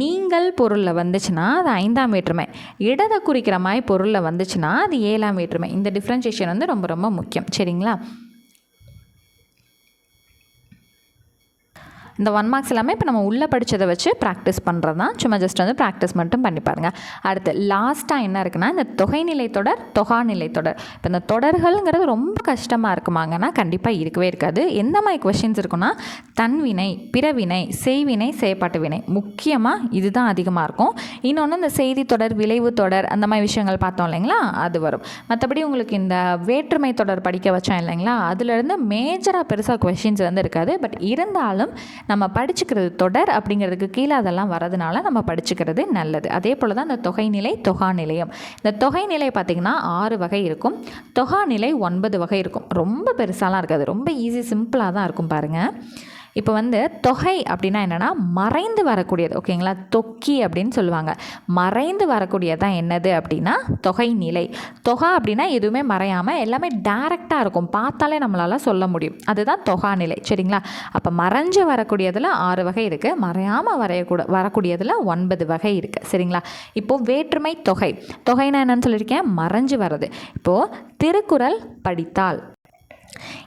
நீங்கள் பொருளில் வந்துச்சுன்னா அது 5ஆம் வேற்றுமை, இடதை குறிக்கிற மாதிரி பொருளில் வந்துச்சுன்னா அது 7ஆம் வேற்றுமை. இந்த டிஃப்ரென்ஷியேஷன் வந்து ரொம்ப ரொம்ப முக்கியம். சரிங்களா. இந்த 1 மார்க்ஸ் எல்லாமே இப்போ நம்ம உள்ளே படித்ததை வச்சு ப்ராக்டிஸ் பண்ணுறது தான். சும்மா ஜஸ்ட் வந்து ப்ராக்டிஸ் மட்டும் பண்ணி பாருங்கள். அடுத்து லாஸ்ட்டாக என்ன இருக்குன்னா இந்த தொகைநிலை தொடர், தொகாநிலை தொடர். இப்போ இந்த தொடர்கள்ங்கிறது ரொம்ப கஷ்டமாக இருக்குமாங்கன்னா கண்டிப்பாக இருக்கவே இருக்காது. எந்த மாதிரி கொஷின்ஸ் இருக்குன்னா தன்வினை, பிறவினை, செய்வினை, செயற்பாட்டு வினை, முக்கியமாக இதுதான் அதிகமாக இருக்கும். இன்னொன்று இந்த செய்தி தொடர், விளைவு தொடர், அந்த மாதிரி விஷயங்கள் பார்த்தோம் இல்லைங்களா, அது வரும். மற்றபடி உங்களுக்கு இந்த வேற்றுமை தொடர் படிக்க வச்சோம் இல்லைங்களா, அதுலேருந்து மேஜராக பெருசாக கொஷின்ஸ் வந்து இருக்காது. பட் இருந்தாலும் நம்ம படிச்சுக்கிறது தொடர் அப்படிங்கிறதுக்கு கீழே அதெல்லாம் வரதுனால நம்ம படிச்சுக்கிறது நல்லது. அதே போல் தான் இந்த தொகைநிலை, தொகாநிலையம். இந்த தொகைநிலை பார்த்திங்கன்னா 6 வகை இருக்கும், தொகாநிலை 9 வகை இருக்கும். ரொம்ப பெருசாலாம் இருக்காது, ரொம்ப ஈஸி, சிம்பிளாக தான் இருக்கும் பாருங்கள். இப்போ வந்து தொகை அப்படின்னா என்னென்னா மறைந்து வரக்கூடியது. ஓகேங்களா, தொக்கி அப்படின்னு சொல்லுவாங்க. மறைந்து வரக்கூடியதான் என்னது அப்படின்னா தொகை நிலை. தொகா அப்படின்னா எதுவுமே மறையாமல் எல்லாமே டைரெக்டாக இருக்கும், பார்த்தாலே நம்மளால் சொல்ல முடியும், அதுதான் தொகா நிலை. சரிங்களா. அப்போ மறைஞ்சு வரக்கூடியதில் 6 வகை இருக்குது, மறையாமல் வரக்கூடியதில் 9 வகை இருக்குது. சரிங்களா. இப்போது வேற்றுமை தொகை. தொகைனா என்னன்னு சொல்லியிருக்கேன், மறைஞ்சு வர்றது. இப்போது திருக்குறள் படித்தால்,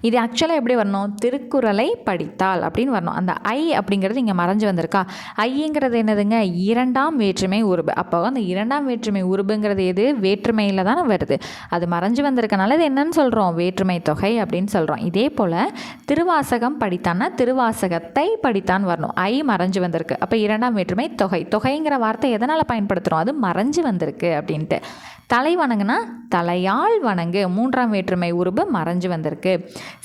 இது ஆக்சுவலாக எப்படி வரணும், திருக்குறளை படித்தால் அப்படின்னு வரணும். அந்த ஐ அப்படிங்கிறது இங்கே மறைஞ்சு வந்திருக்கா. ஐங்கிறது என்னதுங்க, 2ஆம் வேற்றுமை உருபு. அப்போ அந்த 2ஆம் வேற்றுமை உருபுங்கிறது எது, வேற்றுமையில் தானே வருது, அது மறைஞ்சு வந்திருக்கனால இது என்னன்னு சொல்கிறோம், வேற்றுமை தொகை அப்படின்னு சொல்கிறோம். இதே போல் திருவாசகம் படித்தான்னா திருவாசகத்தை படித்தான் வரணும், ஐ மறைஞ்சு வந்திருக்கு. அப்போ 2ஆம் வேற்றுமை தொகை. தொகைங்கிற வார்த்தை எதனால் பயன்படுத்துகிறோம், அது மறைஞ்சு வந்திருக்கு அப்படின்ட்டு. தலை வணங்குனா தலையால் வணங்கு, 3ஆம் வேற்றுமை உருபு மறைஞ்சு வந்திருக்கு.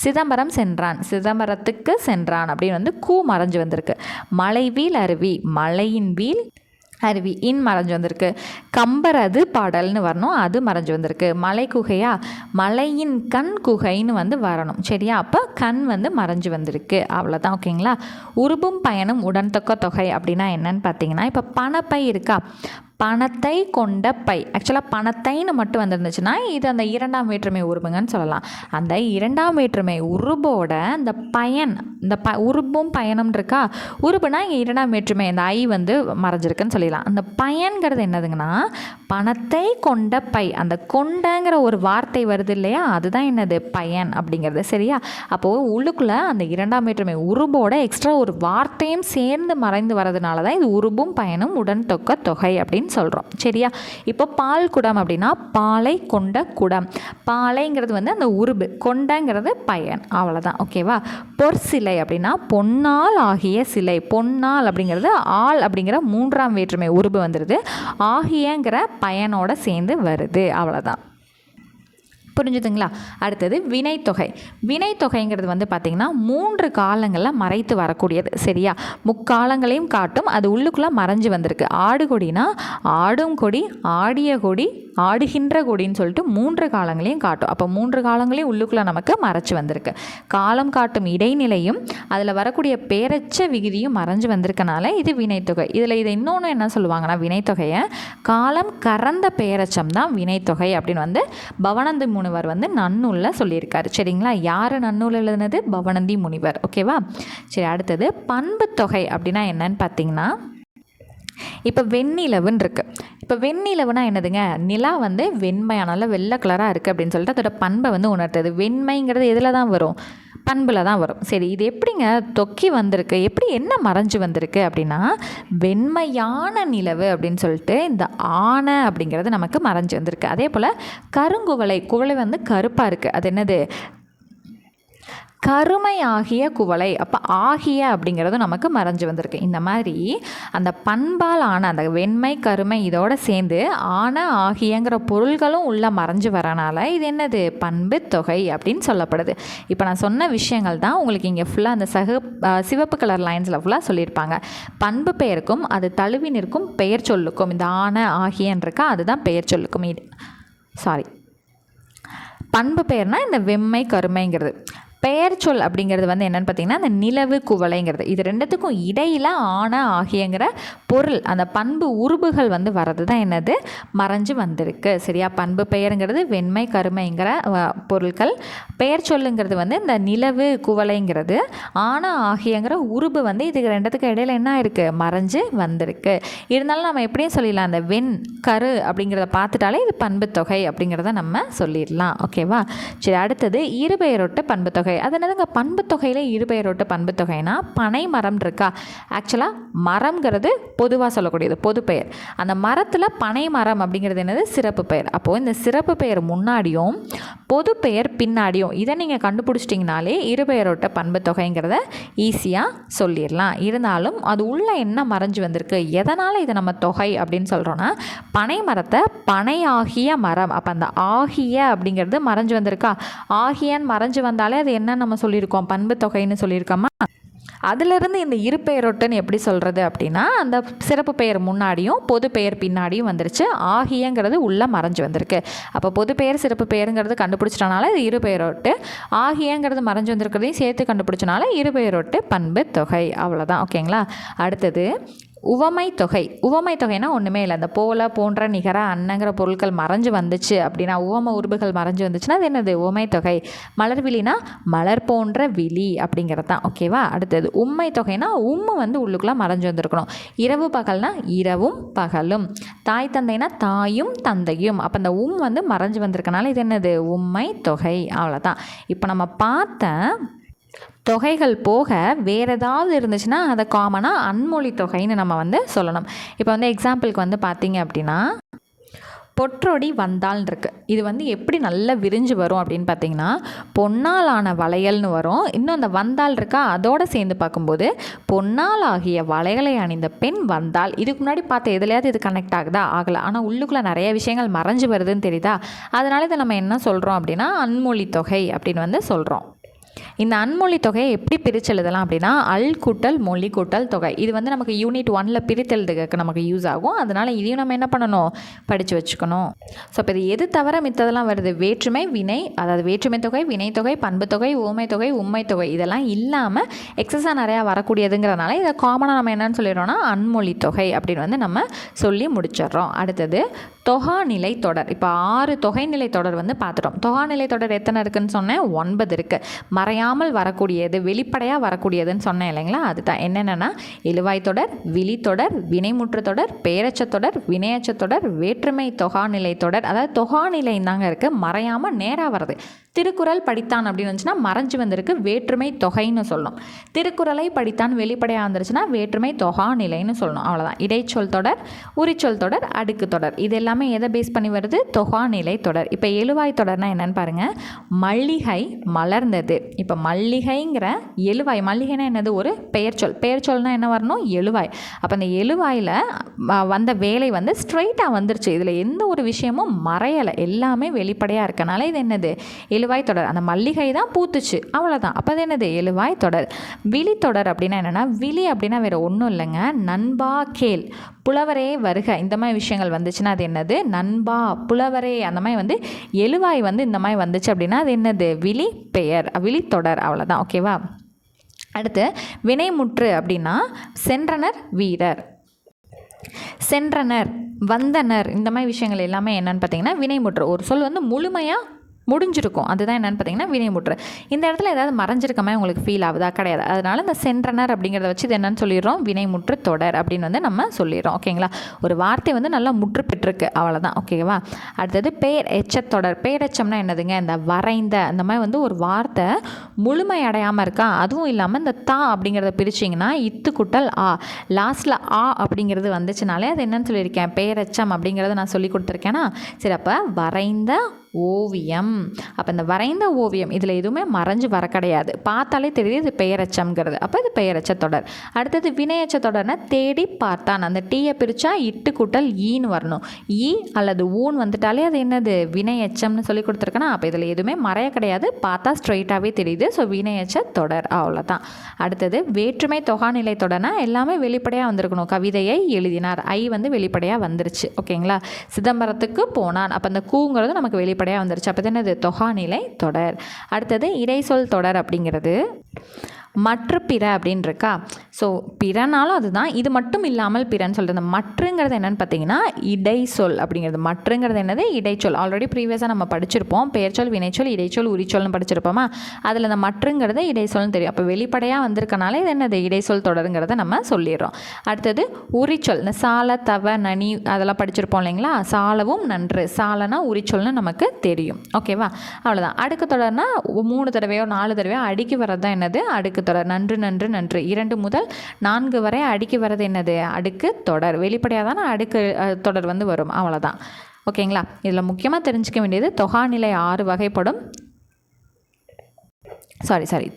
சிதம்பரம் சென்றான், சிதம்பரத்துக்கு சென்றான் அப்படின்னு வந்து கூ மறைஞ்சு வந்திருக்கு. மலைவீல் அருவி, மலையின் வீல் அருவி, இன் மறைஞ்சு வந்திருக்கு. கம்பரது பாடல்னு வரணும், அது மறைஞ்சு வந்திருக்கு. மலை குகையா, மலையின் கண் குகைன்னு வந்து வரணும். சரியா. அப்போ கண் வந்து மறைஞ்சு வந்திருக்கு. அவ்வளோதான். ஓகேங்களா. உருபும் பயனும் உடன்தொக்க தொகை அப்படின்னா என்னன்னு பார்த்தீங்கன்னா, இப்போ பணப்பை இருக்கா, பணத்தை கொண்ட பை. ஆக்சுவலாக பணத்தைன்னு மட்டும் வந்துருந்துச்சுன்னா இது அந்த இரண்டாம் வேற்றுமை உருபுங்கன்னு சொல்லலாம். அந்த இரண்டாம் வேற்றுமை உருபோட இந்த பயன், இந்த உருபும் பயனும் இருக்கா, உருபுனா இங்கே இரண்டாம் வேற்றுமை இந்த ஐ வந்து மறைஞ்சிருக்குன்னு சொல்லிடலாம். அந்த பயன்கிறது என்னதுங்கன்னா பணத்தை கொண்ட பை. அந்த கொண்டங்கிற ஒரு வார்த்தை வருது இல்லையா, அதுதான் என்னது பயன் அப்படிங்கிறது. சரியா? அப்போது உள்ளுக்குள்ளே அந்த இரண்டாம் வேற்றுமை உருபோட எக்ஸ்ட்ரா ஒரு வார்த்தையும் சேர்ந்து மறைந்து வரதுனால தான் இது உருபும் பயனும் உடன் தொக்க தொகை அப்படின்னு சொல்கிறோம். சரியா? இப்போ பால் குடம் அப்படின்னா பாலை கொண்ட குடம். பாலைங்கிறது வந்து அந்த உருபு, கொண்டங்கிறது பயன். அவ்வளோதான். ஓகேவா? பொற்சிலை அப்படின்னா பொன்னால் ஆகிய சிலை. பொன்னால் அப்படிங்கிறது ஆள் அப்படிங்கிற மூன்றாம் வேற்றுமை உருபு வந்துடுது, ஆகியங்கிற பயனோட சேர்ந்து வருது. அவ்வளோதான். புரிஞ்சுதுங்களா? அடுத்தது வினைத்தொகை. வினைத்தொகைங்கிறது வந்து பார்த்திங்கன்னா 3 காலங்களில் மறைத்து வரக்கூடியது. சரியா? முக்காலங்களையும் காட்டும், அது உள்ளுக்குள்ளே மறைஞ்சு வந்திருக்கு. ஆடு கொடினா ஆடும் கொடி, ஆடிய கொடி, ஆடுகின்ற கொடின்னு சொல்லிட்டு 3 காலங்களையும் காட்டும். அப்போ 3 காலங்களையும் உள்ளுக்குள்ளே நமக்கு மறைச்சி வந்திருக்கு. காலம் காட்டும் இடைநிலையும் அதில் வரக்கூடிய பேரச்ச விகுதியும் மறைஞ்சு வந்திருக்கனால இது வினைத்தொகை. இதில் இதை இன்னொன்று என்ன சொல்லுவாங்கன்னா, வினைத்தொகையை காலம் கறந்த பேரச்சம் தான் வினைத்தொகை அப்படின்னு வந்து பவனந்தி முனிவர் வந்து நன்னூலில் சொல்லியிருக்காரு. சரிங்களா? யார் நன்னூல் எழுதுனது? பவனந்தி முனிவர். ஓகேவா? சரி, அடுத்தது பண்பு தொகை அப்படின்னா என்னன்னு பார்த்தீங்கன்னா, இப்போ வெண்ணிலவுன்னு இருக்குது. இப்போ வெண்ணிலவுனா என்னதுங்க? நிலா வந்து வெண்மையான நல்ல வெள்ளை கலராக இருக்குது அப்படின்னு சொல்லிட்டு அதோட பண்பை வந்து உணர்த்துது. வெண்மைங்கிறது எதில் தான் வரும்? பண்பில் தான் வரும். சரி, இது எப்படிங்க தொக்கி வந்திருக்கு, எப்படி என்ன மறைஞ்சு வந்திருக்கு அப்படின்னா, வெண்மையான நிலவு அப்படின்னு சொல்லிட்டு இந்த ஆனை அப்படிங்கிறது நமக்கு மறைஞ்சு வந்திருக்கு. அதே போல் கருங்குவளை, குவளை வந்து கருப்பாக இருக்குது, அது என்னது? கருமை ஆகிய குவளை. அப்போ ஆகிய அப்படிங்கிறது நமக்கு மறைஞ்சு வந்திருக்கு. இந்த மாதிரி அந்த பண்பால் ஆன அந்த வெண்மை கருமை இதோட சேர்ந்து ஆன ஆகியங்கிற பொருள்களும் உள்ள மறைஞ்சு வரனால இது என்னது? பண்பு தொகை அப்படின்னு சொல்லப்படுது. இப்போ நான் சொன்ன விஷயங்கள் தான் உங்களுக்கு இங்கே ஃபுல்லாக அந்த சிவப்பு கலர் லைன்ஸில் ஃபுல்லாக சொல்லியிருப்பாங்க. பண்பு பெயருக்கும் அது தழுவி நிற்கும் பெயர் சொல்லுக்கும் இந்த ஆன ஆகியன்னு இருக்கா, அதுதான் பெயர் சொல்லுக்கும். பண்பு பெயர்னால் இந்த வெண்மை கருமைங்கிறது. பெயர் சொல் அப்படிங்கிறது வந்து என்னென்னு பார்த்தீங்கன்னா அந்த நிலவு குவளைங்கிறது. இது ரெண்டுத்துக்கும் இடையில் ஆன ஆகியங்கிற பொருள் அந்த பண்பு உருபுகள் வந்து வர்றது தான் என்னது? மறைஞ்சு வந்திருக்கு. சரியா? பண்பு பெயருங்கிறது வெண்மை கருமைங்கிற பொருட்கள், பெயர் சொல்லுங்கிறது வந்து இந்த நிலவு குவளைங்கிறது, ஆன ஆகியங்கிற உருபு வந்து இதுக்கு ரெண்டுத்துக்கு இடையில் என்ன இருக்குது? மறைஞ்சு வந்திருக்கு. இருந்தாலும் நம்ம எப்படியும் சொல்லிடலாம், அந்த வெண் கரு அப்படிங்கிறத பார்த்துட்டாலே இது பண்பு தொகை அப்படிங்கிறத நம்ம சொல்லிடலாம். ஓகேவா? சரி, அடுத்தது இருபெயரொட்டு பண்பு தொகை. அது என்னதுங்க? பண்பு தொகையில் இருபெயரொட்டு பண்பு தொகைனா பனை மரம் இருக்கா, ஆக்சுவலாக மரம்ங்கிறது பொதுவாக சொல்லக்கூடியது, பொது பெயர். அந்த மரத்தில் பனை மரம் அப்படிங்கிறது என்னது? சிறப்பு பெயர். அப்போது இந்த சிறப்பு பெயர் முன்னாடியும் பொது பெயர் பின்னாடியும் இதை நீங்கள் கண்டுபிடிச்சிட்டிங்கனாலே இருபெயரொட்ட பண்பு தொகைங்கிறத ஈஸியாக சொல்லிடலாம். இருந்தாலும் அது உள்ள என்ன மறைஞ்சு வந்திருக்கு, எதனால் இதை நம்ம தொகை அப்படின்னு சொல்கிறோன்னா, பனை மரத்தை பனை ஆகிய மரம், அப்போ அந்த ஆகிய அப்படிங்கிறது மறைஞ்சு வந்திருக்கா, ஆகியன்னு மறைஞ்சு வந்தாலே அது என்ன நம்ம சொல்லியிருக்கோம்? பண்பு தொகைன்னு சொல்லியிருக்கோமா? அதிலிருந்து இந்த இருபெயரொட்டுன்னு எப்படி சொல்கிறது அப்படின்னா, அந்த சிறப்பு பெயர் முன்னாடியும் பொது பெயர் பின்னாடியும் வந்துருச்சு, ஆகியங்கிறது உள்ளே மறைஞ்சு வந்திருக்கு. அப்போ பொது பெயர் சிறப்பு பெயருங்கிறது கண்டுபிடிச்சிட்டனால இது இருபெயரொட்டு, ஆகியங்கிறது மறைஞ்சு வந்திருக்கிறதையும் சேர்த்து கண்டுபிடிச்சனால இருபெயரொட்டு பண்பு தொகை. அவ்வளோதான். ஓகேங்களா? அடுத்தது உவமை தொகை. உவமை தொகைனா ஒன்றுமே இல்லை, அந்த போல போன்ற நிகர அன்னங்கிற பொருட்கள் மறைஞ்சு வந்துச்சு அப்படின்னா, உவம உருபுகள் மறைஞ்சு வந்துச்சுன்னா அது என்னது? உவமை தொகை. மலர் விழினா மலர் போன்ற விழி அப்படிங்கிறது தான். ஓகேவா? அடுத்தது உண்மை தொகைனா உம்மு வந்து உள்ளுக்குள்ளே மறைஞ்சு வந்திருக்கணும். இரவு பகல்னா இரவும் பகலும். தாய் தந்தைனா தாயும் தந்தையும். அப்போ அந்த வந்து மறைஞ்சு வந்திருக்கனால இது என்னது? உண்மை தொகை. அவ்வளோதான். இப்போ நம்ம பார்த்த தொகைகள் போக வேறு ஏதாவது இருந்துச்சுன்னா அதை காமனாக அன்மொழி தொகைன்னு நம்ம வந்து சொல்லணும். இப்போ வந்து எக்ஸாம்பிளுக்கு வந்து பார்த்தீங்க அப்படின்னா, பொற்றொடி வந்தால்னு இருக்குது. இது வந்து எப்படி நல்லா விரிஞ்சு வரும் அப்படின்னு பார்த்தீங்கன்னா, பொன்னாலான வளையல்னு வரும். இன்னும் அந்த வந்தால் இருக்கா, அதோடு சேர்ந்து பார்க்கும்போது பொன்னால் ஆகிய வளையலை அணிந்த பெண் வந்தால். இதுக்கு முன்னாடி பார்த்த எதுலையாவது இது கனெக்ட் ஆகுதா? ஆகலை. ஆனால் உள்ளுக்குள்ளே நிறைய விஷயங்கள் மறைஞ்சு வருதுன்னு தெரியுதா? அதனால் இதை நம்ம என்ன சொல்கிறோம் அப்படின்னா அன்மொழி தொகை அப்படின்னு வந்து சொல்கிறோம். இந்த அன்மொழி தொகையை எப்படி பிரித்து எழுதலாம் அப்படின்னா அல் கூட்டல் மொழி கூட்டல் தொகை. இது வந்து நமக்கு யூனிட் 1ல் பிரித்து எழுதுறதுக்கு நமக்கு யூஸ் ஆகும். அதனால் இதையும் நம்ம என்ன பண்ணணும், படித்து வச்சுக்கணும். ஸோ இப்போ இது எது தவிர மித்ததெல்லாம் வருது, வேற்றுமை வினை, அதாவது வேற்றுமை தொகை, வினைத்தொகை, பண்பு தொகை, ஊமை தொகை, உண்மை தொகை, இதெல்லாம் இல்லாமல் எக்ஸஸாக நிறையா வரக்கூடியதுங்கிறதுனால இதை காமனாக நம்ம என்னன்னு சொல்லிடுறோம்னா அன்மொழி தொகை அப்படின்னு வந்து நம்ம சொல்லி முடிச்சிடுறோம். அடுத்தது தொகாநிலை தொடர். இப்போ 6 தொகைநிலை தொடர் வந்து பார்த்துட்டோம். தொகாநிலை தொடர் எத்தனை இருக்குதுன்னு சொன்னேன், 9 இருக்குது. மறையாமல் வரக்கூடியது, வெளிப்படையாக வரக்கூடியதுன்னு சொன்னேன் இல்லைங்களா, அதுதான் என்னென்னா எழுவாய் தொடர், விழி தொடர், வினைமுற்று தொடர், பெயரச்ச தொடர், வினையச்ச தொடர், வேற்றுமை தொகாநிலை தொடர். அதாவது தொகாநிலை தாங்க இருக்குது, மறையாமல் நேராக வருது. திருக்குறள் படித்தான் அப்படின்னு வந்துச்சுன்னா மறைஞ்சு வந்திருக்கு, வேற்றுமை தொகைன்னு சொல்லணும். திருக்குறளை படித்தான் வெளிப்படையாக வந்துருச்சுன்னா வேற்றுமை தொகா நிலைன்னு சொல்லணும். அவ்வளோதான். இடைச்சொல் தொடர், உரிச்சொல் தொடர், அடுக்கு தொடர், இது எல்லாமே எதை பேஸ் பண்ணி வருது, தொகா நிலை தொடர். இப்போ எழுவாய் தொடர்னா என்னென்னு பாருங்கள். மல்லிகை மலர்ந்தது. இப்போ மல்லிகைங்கிற எழுவாய், மல்லிகைனா என்னது, ஒரு பெயர்ச்சொல். பெயர்ச்சொல்னால் என்ன வரணும், எழுவாய். அப்போ அந்த எழுவாயில் வந்த வேலை வந்து ஸ்ட்ரைட்டாக வந்துருச்சு. இதில் எந்த ஒரு விஷயமும் மறையலை, எல்லாமே வெளிப்படையாக இருக்கனால இது என்னது, எழுவாய் தொடர். அந்த மல்லிகை தான் பூத்துச்சு, அவ்வளோதான். அப்போ அது என்னது, எழுவாய் தொடர். விழி தொடர் அப்படின்னா என்னென்னா, விழி அப்படின்னா வேறு ஒன்றும் இல்லைங்க, நண்பா கேள், புலவரே வருக, இந்த மாதிரி விஷயங்கள் வந்துச்சுன்னா அது என்னது, நண்பா, புலவரே, அந்த மாதிரி வந்து எழுவாய் வந்து இந்த மாதிரி வந்துச்சு அப்படின்னா அது என்னது, விழி பெயர், விழி தொடர், அவ்வளோதான். ஓகேவா. அடுத்து வினைமுற்று அப்படின்னா சென்றனர் வீரர், சென்றனர், வந்தனர், இந்த மாதிரி விஷயங்கள் எல்லாமே என்னென்னு பார்த்தீங்கன்னா வினைமுற்று. ஒரு சொல் வந்து முழுமையாக முடிஞ்சிருக்கும், அதுதான் என்னென்னு பார்த்தீங்கன்னா வினைமுற்று. இந்த இடத்துல ஏதாவது மறைஞ்சிருக்க மாதிரி உங்களுக்கு ஃபீல் ஆகுதா, கிடையாது. அதனால் இந்த சென்றனர் அப்படிங்கிறத வச்சு இது என்னென்னு சொல்லிடுறோம், வினைமுற்று தொடர் அப்படின்னு வந்து நம்ம சொல்லிடுறோம். ஓகேங்களா. ஒரு வார்த்தை வந்து நல்லா முற்று பெற்றிருக்கு, அவ்வளோதான். ஓகேவா. அடுத்தது பெயர் எச்சத்தொடர். பெயரெச்சம்னா என்னதுங்க, இந்த வரைந்த, அந்த மாதிரி வந்து ஒரு வார்த்தை முழுமை அடையாமல் இருக்கா, அதுவும் இல்லாமல் இந்த தா அப்படிங்கிறத பிரிச்சிங்கன்னா இத்து குட்டல் ஆ, லாஸ்ட்டில் ஆ அப்படிங்கிறது வந்துச்சுனாலே அது என்னன்னு சொல்லியிருக்கேன், பெயரெச்சம் அப்படிங்கிறத நான் சொல்லி கொடுத்துருக்கேன்னா. சரி, அப்போ வரைந்த ஓவியம். அப்போ இந்த வரைந்த ஓவியம் இதில் எதுவுமே மறைஞ்சு வர கிடையாது, பார்த்தாலே தெரியுது இது பெயரச்சம்ங்கிறது. அப்போ இது பெயரச்ச தொடர். அடுத்தது வினையச்ச தொடர்னா தேடி பார்த்தான். அந்த டீயை பிரித்தா இட்டு கூட்டல் ஈன்னு வரணும். ஈ அல்லது ஊன் வந்துட்டாலே அது என்னது, வினையச்சம்னு சொல்லி கொடுத்துருக்கேன்னா. அப்போ இதில் எதுவுமே மறைய கிடையாது, பார்த்தா ஸ்ட்ரைட்டாகவே தெரியுது. ஸோ வினையச்ச தொடர், அவ்வளோதான். அடுத்தது வேற்றுமை தொகாநிலை தொடர்னா எல்லாமே வெளிப்படையாக வந்திருக்கணும். கவிதையை எழுதினார், ஐ வந்து வெளிப்படையாக வந்துருச்சு. ஓகேங்களா. சிதம்பரத்துக்கு போனான், அப்போ அந்த கூங்கிறது நமக்கு வெளிப்படையாக வந்துருச்சு. அப்போ என்னது, தொகாநிலை தொடர். அடுத்தது இடைச்சொல் தொடர் அப்படிங்கிறது மற்ற பிற அப்படின்னு இருக்கா. ஸோ பிறனாலும் அதுதான், இது மட்டும் இல்லாமல் பிறன்னு சொல்கிறது. மற்றுங்கிறது என்னென்னு பார்த்தீங்கன்னா இடைச்சொல் அப்படிங்கிறது. மற்றுங்கிறது என்னது, இடைச்சொல். ஆல்ரெடி ப்ரீவியஸாக நம்ம படிச்சிருப்போம், பெயர்ச்சொல், வினைச்சொல், இடைச்சொல், உரிச்சொல்னு படிச்சிருப்போமா. அதில் இந்த மற்றுங்கிறது இடைச்சொல்னு தெரியும். அப்போ வெளிப்படையாக வந்திருக்கனால இது என்னது, இடைச்சொல் தொடருங்கிறத நம்ம சொல்லிடுறோம். அடுத்தது உரிச்சொல். இந்த சால, தவ, நனி அதெல்லாம் படிச்சிருப்போம் இல்லைங்களா. சாலவும் நன்று, சாலனா உரிச்சொல்னு நமக்கு தெரியும். ஓகேவா. அவ்வளோதான். அடுக்கு தொடர்னா 3 தடவையோ 4 தடவையோ அடுக்கி வர்றது தான் என்னது, அடுக்கு தொடர். நன்று நன்று நன்று 2 முதல் 4 வரை அடுக்கி வர்றது என்னது, அடுக்கு தொடர். வெளிப்படையாக தானே அடுக்கு தொடர் வந்து வரும், அவ்வளோதான். ஓகேங்களா. இதில் முக்கியமாக தெரிஞ்சுக்க வேண்டியது தொகாநிலை 6 வகைப்படும்.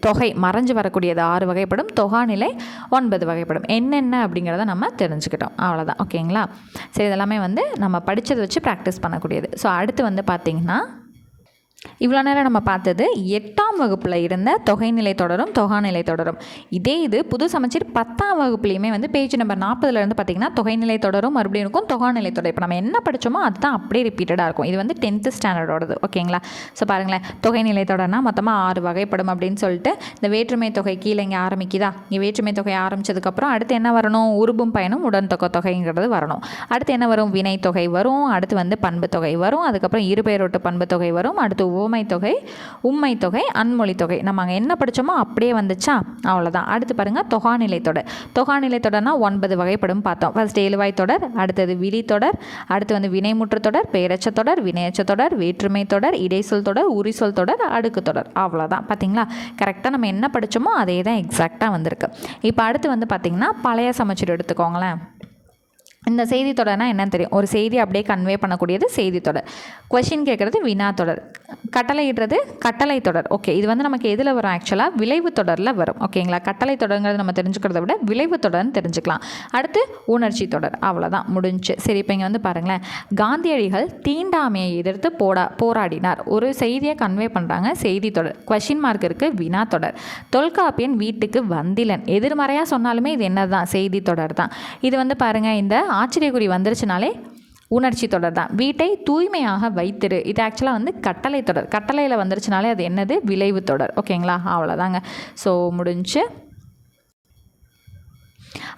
தொகை மறைஞ்சு வரக்கூடியது 6 வகைப்படும், தொகாநிலை 9 வகைப்படும். என்னென்ன அப்படிங்கிறத நம்ம தெரிஞ்சுக்கிட்டோம், அவ்வளோதான். ஓகேங்களா. சரி, இதெல்லாமே வந்து நம்ம படித்ததை வச்சு ப்ராக்டிஸ் பண்ணக்கூடியது. ஸோ அடுத்து வந்து பார்த்திங்கன்னா இவ்வளோ நேரம் நம்ம பார்த்தது 8ஆம் வகுப்பில் இருந்த தொகைநிலை தொடரும் தொகாநிலை தொடரும். இதே இது புது சமச்சீர் 10ஆம் வகுப்புலையுமே வந்து பேஜ் நம்பர் 40 பார்த்திங்கன்னா தொகைநிலை தொடரும் மறுபடியும் இருக்கும், தொகாநிலை தொடர். இப்போ நம்ம என்ன படித்தோமோ அதுதான் அப்படியே ரிப்பீட்டடாக இருக்கும். இது வந்து 10th ஸ்டாண்டர்டோடது. ஓகேங்களா. ஸோ பாருங்களேன், தொகைநிலை தொடர்னா மொத்தமாக 6 வகைப்படும் அப்படின்னு சொல்லிட்டு இந்த வேற்றுமை தொகை கீழே இங்கே ஆரம்பிக்குதா, இங்கே வேற்றுமை தொகை ஆரம்பித்ததுக்கப்புறம் அடுத்து என்ன வரணும், உருபும் பயனும் உடன் தொகைங்கிறது வரணும். அடுத்து என்ன வரும், வினை தொகை வரும். அடுத்து வந்து பண்பு தொகை வரும். அதுக்கப்புறம் இருபெயரொட்டு பண்பு தொகை வரும். அடுத்து உவமை தொகை, உண்மை தொகை, அன்மொழி தொகை. நம்ம அங்கே என்ன படித்தோமோ அப்படியே வந்துச்சா, அவ்வளோதான். அடுத்து பாருங்கள் தொகாநிலை தொடர். தொகாநிலை தொடர்னா 9 வகைப்படும் பார்த்தோம். ஃபர்ஸ்ட் எழுவாய் தொடர், அடுத்தது விழி தொடர், அடுத்து வந்து வினைமுற்று தொடர், பெயரச்ச தொடர், வினையச்ச தொடர், வேற்றுமை தொடர், இடைச்சொல் தொடர், உரிச்சொல் தொடர், அடுக்கு தொடர், அவ்வளோதான். பார்த்தீங்களா, கரெக்டாக நம்ம என்ன படித்தோமோ அதே தான் எக்ஸாக்டாக வந்திருக்கு. இப்போ அடுத்து வந்து பார்த்திங்கன்னா பழைய சமச்சீர் எடுத்துக்கோங்களேன். இந்த செய்தி தொடர்னா என்னன்னு தெரியும். ஒரு செய்தி அப்படியே கன்வே பண்ணக்கூடியது செய்தி தொடர். கொஷின் கேட்குறது வினா தொடர். கட்டளையிடுறது கட்டளை தொடர். ஓகே, இது வந்து நமக்கு எதில் வரும்? ஆக்சுவலாக விளைவு தொடரில் வரும். ஓகேங்களா, கட்டளை தொடர்ங்கிறது நம்ம தெரிஞ்சுக்கிறத விட விளைவு தொடர்னு தெரிஞ்சுக்கலாம். அடுத்து உணர்ச்சி தொடர். அவ்வளோதான், முடிஞ்சு. சரி, இப்போ இங்கே வந்து பாருங்களேன், காந்தியடிகள் தீண்டாமையை எதிர்த்து போராடினார். ஒரு செய்தியை கன்வே பண்ணுறாங்க, செய்தி தொடர். கொஷின் மார்க் இருக்குது, வினா தொடர். தொல்காப்பியன் வீட்டுக்கு வந்திலன். எதிர்மறையாக சொன்னாலுமே இது என்ன தான்? செய்தி தொடர் தான். இது வந்து பாருங்கள், இந்த ஆச்சரியக்குறி வந்துருச்சுனாலே உணர்ச்சி தொடர் தான். வீட்டை தூய்மையாக வைத்திரு, இது ஆக்சுவலாக வந்து கட்டளை தொடர். கட்டளையில் வந்துருச்சுனாலே அது என்னது? விளைவு தொடர். ஓகேங்களா, அவ்வளோதாங்க. ஸோ முடிஞ்சு.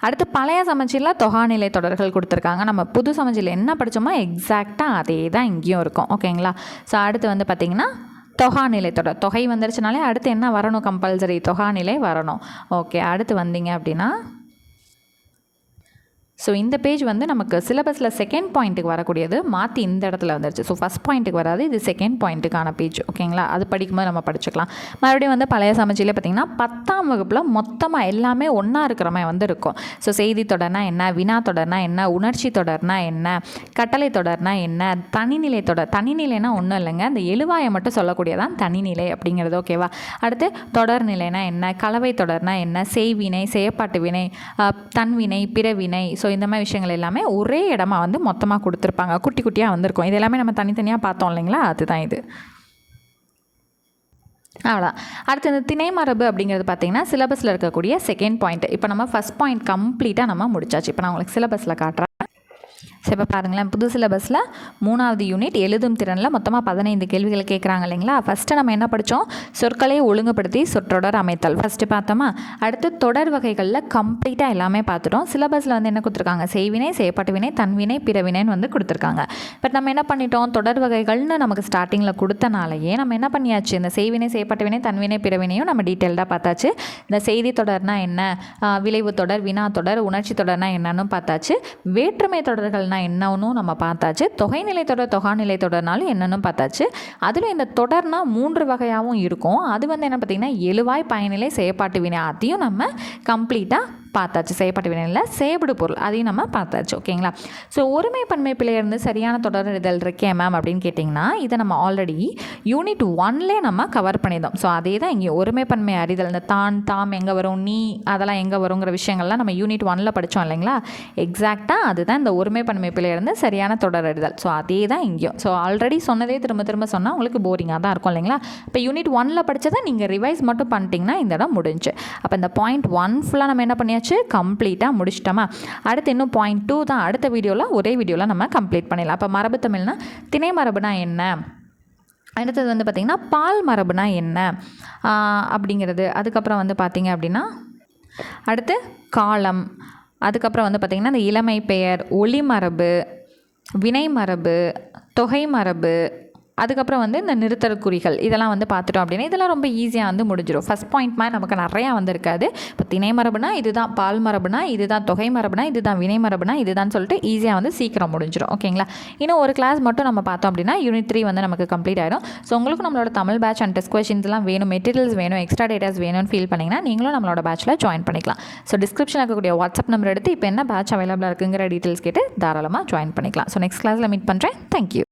அடுத்து பழைய சமச்சீரில் தொகாநிலை தொடர்கள் கொடுத்துருக்காங்க. நம்ம புது சமச்சீரில் என்ன படித்தோமோ எக்ஸாக்டாக அதே தான் இங்கேயும் இருக்கும். ஓகேங்களா. ஸோ அடுத்து வந்து பார்த்திங்கன்னா தொகாநிலை தொடர். தொகை வந்துருச்சுனாலே அடுத்து என்ன வரணும்? கம்பல்சரி தொகாநிலை வரணும். ஓகே, அடுத்து வந்தீங்க அப்படின்னா ஸோ இந்த பேஜ் வந்து நமக்கு சிலபஸில் செகண்ட் பாயிண்ட்டுக்கு வரக்கூடியது மாற்றி இந்த இடத்துல வந்துருச்சு. ஸோ ஃபஸ்ட் பாயிண்ட்டுக்கு வராது, இது செகண்ட் பாயிண்ட்டுக்கான பேஜ். ஓகேங்களா, அது படிக்கும்போது நம்ம படிச்சுக்கலாம். மறுபடியும் வந்து பழைய சமச்சீரில் பார்த்திங்கன்னா 10ஆம் வகுப்பில் மொத்தமாக எல்லாமே ஒன்றா இருக்கிற மாதிரி வந்து இருக்கும். ஸோ செய்தி தொடர்னா என்ன, வினா தொடர்னா என்ன, உணர்ச்சி தொடர்னா என்ன, கட்டளை தொடர்னா என்ன, தனிநிலை தொடர். தனிநிலைனா ஒன்றும் இல்லைங்க, அந்த எழுவாயை மட்டும் சொல்லக்கூடியதான் தனிநிலை அப்படிங்கிறது. ஓகேவா. அடுத்து தொடர்நிலைனா என்ன, கலவை தொடர்னா என்ன, செய்வினை, செயற்பாட்டு வினை, தன்வினை, பிறவினை. ஸோ இந்த மாதிரி விஷயங்கள் எல்லாமே ஒரே இடமா வந்து மொத்தமாக கொடுத்துருப்பாங்க, குட்டி குட்டியாக வந்திருக்கும். இது எல்லாமே நம்ம தனித்தனியாக பார்த்தோம் இல்லைங்களா, அதுதான் இது. அவ்வளோதான். அடுத்து இந்த திணை மரபு அப்படிங்கிறது பார்த்திங்கன்னா சிலபஸில் இருக்கக்கூடிய செகண்ட் பாயிண்ட். இப்போ நம்ம ஃபஸ்ட் பாயிண்ட் கம்ப்ளீட்டாக நம்ம முடிச்சாச்சு. இப்போ நான் உங்களுக்கு சிலபஸில் காட்டுறேன். சரி, இப்போ பாருங்களேன், புது சிலபஸில் 3வது யூனிட் எழுதும் திறனில் மொத்தமாக 15 கேள்விகள் கேட்குறாங்க இல்லைங்களா. ஃபஸ்ட்டு நம்ம என்ன படித்தோம்? சொற்களை ஒழுங்குபடுத்தி சொற்றொடர் அமைத்தல் ஃபஸ்ட்டு பார்த்தோமா. அடுத்து தொடர் வகைகளில் கம்ப்ளீட்டாக எல்லாமே பார்த்துட்டோம். சிலபஸில் வந்து என்ன கொடுத்துருக்காங்க? செய்வினை, செயற்பாட்டு வினை, தன்வினை, பிறவினைன்னு வந்து கொடுத்துருக்காங்க. பட் நம்ம என்ன பண்ணிட்டோம்? தொடர் வகைகள்னு நமக்கு ஸ்டார்டிங்கில் கொடுத்தனாலேயே நம்ம என்ன பண்ணியாச்சு? இந்த செய்வினை, செயற்பாட்டு வினை, தன்வினை, பிறவினையும் நம்ம டீட்டெயில்டாக பார்த்தாச்சு. இந்த செய்தி தொடர்னா என்ன, விளைவு தொடர், வினா தொடர், உணர்ச்சி தொடர்னா என்னன்னு பார்த்தாச்சு. வேற்றுமை தொடர்கள்னா என்னன்னு நம்ம பார்த்தாச்சு. தொகைநிலை தொடர், தொகாநிலை தொடர்னாலும் என்னன்னு பார்த்தாச்சு. அதில் இந்த தொடர்னா 3 வகையாகவும் இருக்கும். அது வந்து என்ன பார்த்திங்கன்னா எழுவாய், பயனிலை, செயற்பாட்டு வினை, அதையும் நம்ம கம்ப்ளீட்டாக பார்த்தாச்சு. செயற்பாட்டு வினையில் செயல்படு பொருள் அதையும் நம்ம பார்த்தாச்சு. ஓகேங்களா. ஸோ ஒருமை பன்மை பிழையிலிருந்து சரியான தொடரிடல் இருக்கே மேம் அப்படின்னு கேட்டிங்கன்னா, இதை நம்ம ஆல்ரெடி யூனிட் 1லே நம்ம கவர் பண்ணியிருந்தோம். ஸோ அதே தான் இங்கே ஒருமை பன்மை அறிதல், இந்த தான், தாம் எங்கே வரும், நீ அதெல்லாம் எங்கே வருங்கிற விஷயங்கள்லாம் நம்ம யூனிட் 1ல் படித்தோம் இல்லைங்களா. எக்ஸாக்டாக அதுதான் இந்த ஒருமை பன்மை பிழையிலிருந்து சரியான தொடரிடுதல். ஸோ அதே தான் இங்கேயும். ஸோ ஆல்ரெடி சொன்னதே திரும்ப திரும்ப சொன்னால் உங்களுக்கு போரிங்காக தான் இருக்கும் இல்லைங்களா. இப்போ யூனிட் 1ல் படித்ததை நீங்கள் ரிவைஸ் மட்டும் பண்ணிட்டீங்கன்னா இந்த இடம் முடிஞ்சு. அப்போ இந்த பாயிண்ட் 1 ஃபுல்லாக நம்ம என்ன பண்ணியாச்சு? கம்ப்ளீட்டாக முடிச்சிட்டோமா. அடுத்து இன்னும் பாயிண்ட் 2 தான் அடுத்த வீடியோவில் ஒரே வீடியோவில் நம்ம கம்ப்ளீட் பண்ணிடலாம். அப்போ மரபு தமிழ்னா திணை மரபுனா என்ன, அடுத்தது வந்து பார்த்திங்கன்னா பால் மரபுனா என்ன அப்படிங்கிறது. அதுக்கப்புறம் வந்து பார்த்திங்க அப்படின்னா அடுத்து காலம், அதுக்கப்புறம் வந்து பார்த்திங்கன்னா இந்த இளமை பெயர், ஒளி மரபு, வினை மரபு, தொகை மரபு, அதுக்கப்புறம் வந்து இந்த நிறுத்தற் குறிகள் இதெல்லாம் வந்து பார்த்துட்டோம் அப்படின்னா இதெல்லாம் ரொம்ப ஈஸியாக வந்து முடிஞ்சிடும். ஃபஸ்ட் பாயிண்ட் மாதிரி நமக்கு நிறையா வந்து இருக்காது. இப்போ திணை மரபுனா இதுதான், பால் மரபுனா இதுதான், தொகை மரபுனா இதுதான், வினை மரபுனா இதுதான் சொல்லிட்டு ஈஸியாக வந்து சீக்கிரம் முடிஞ்சிடும். ஓகேங்களா. இன்னும் ஒரு கிளாஸ் மட்டும் நம்ம பார்த்தோம் அப்படின்னா யூனிட் 3 வந்து நமக்கு கம்ப்ளீட் ஆகிடும். ஸோ உங்களுக்கு நம்மளோட தமிழ் பேட்ச் அண்ட் டெஸ்ட் கொஷின்ஸ்லாம் வேணும், மெட்டீரியல்ஸ் வேணும், எக்ஸ்ட்ரா டேட்டாஸ் வேணும்னு ஃபீல் பண்ணிங்கன்னா நீங்களும் நம்மளோட பேட்சில் ஜாயின் பண்ணிக்கலாம். ஸோ டிஸ்கிரிப்ஷனில் இருக்கக்கூடிய வாட்ஸ்அப் நம்பர் எடுத்து இப்போ என்ன பேட்ச் அவைலபிளாக இருக்குங்கிற டீட்டெயில்ஸ் கேட்டு தாராளமாக ஜாயின் பண்ணிக்கலாம். ஸோ நெக்ஸ்ட் கிளாஸில் மீட் பண்ணுறேன். தேங்க்யூ.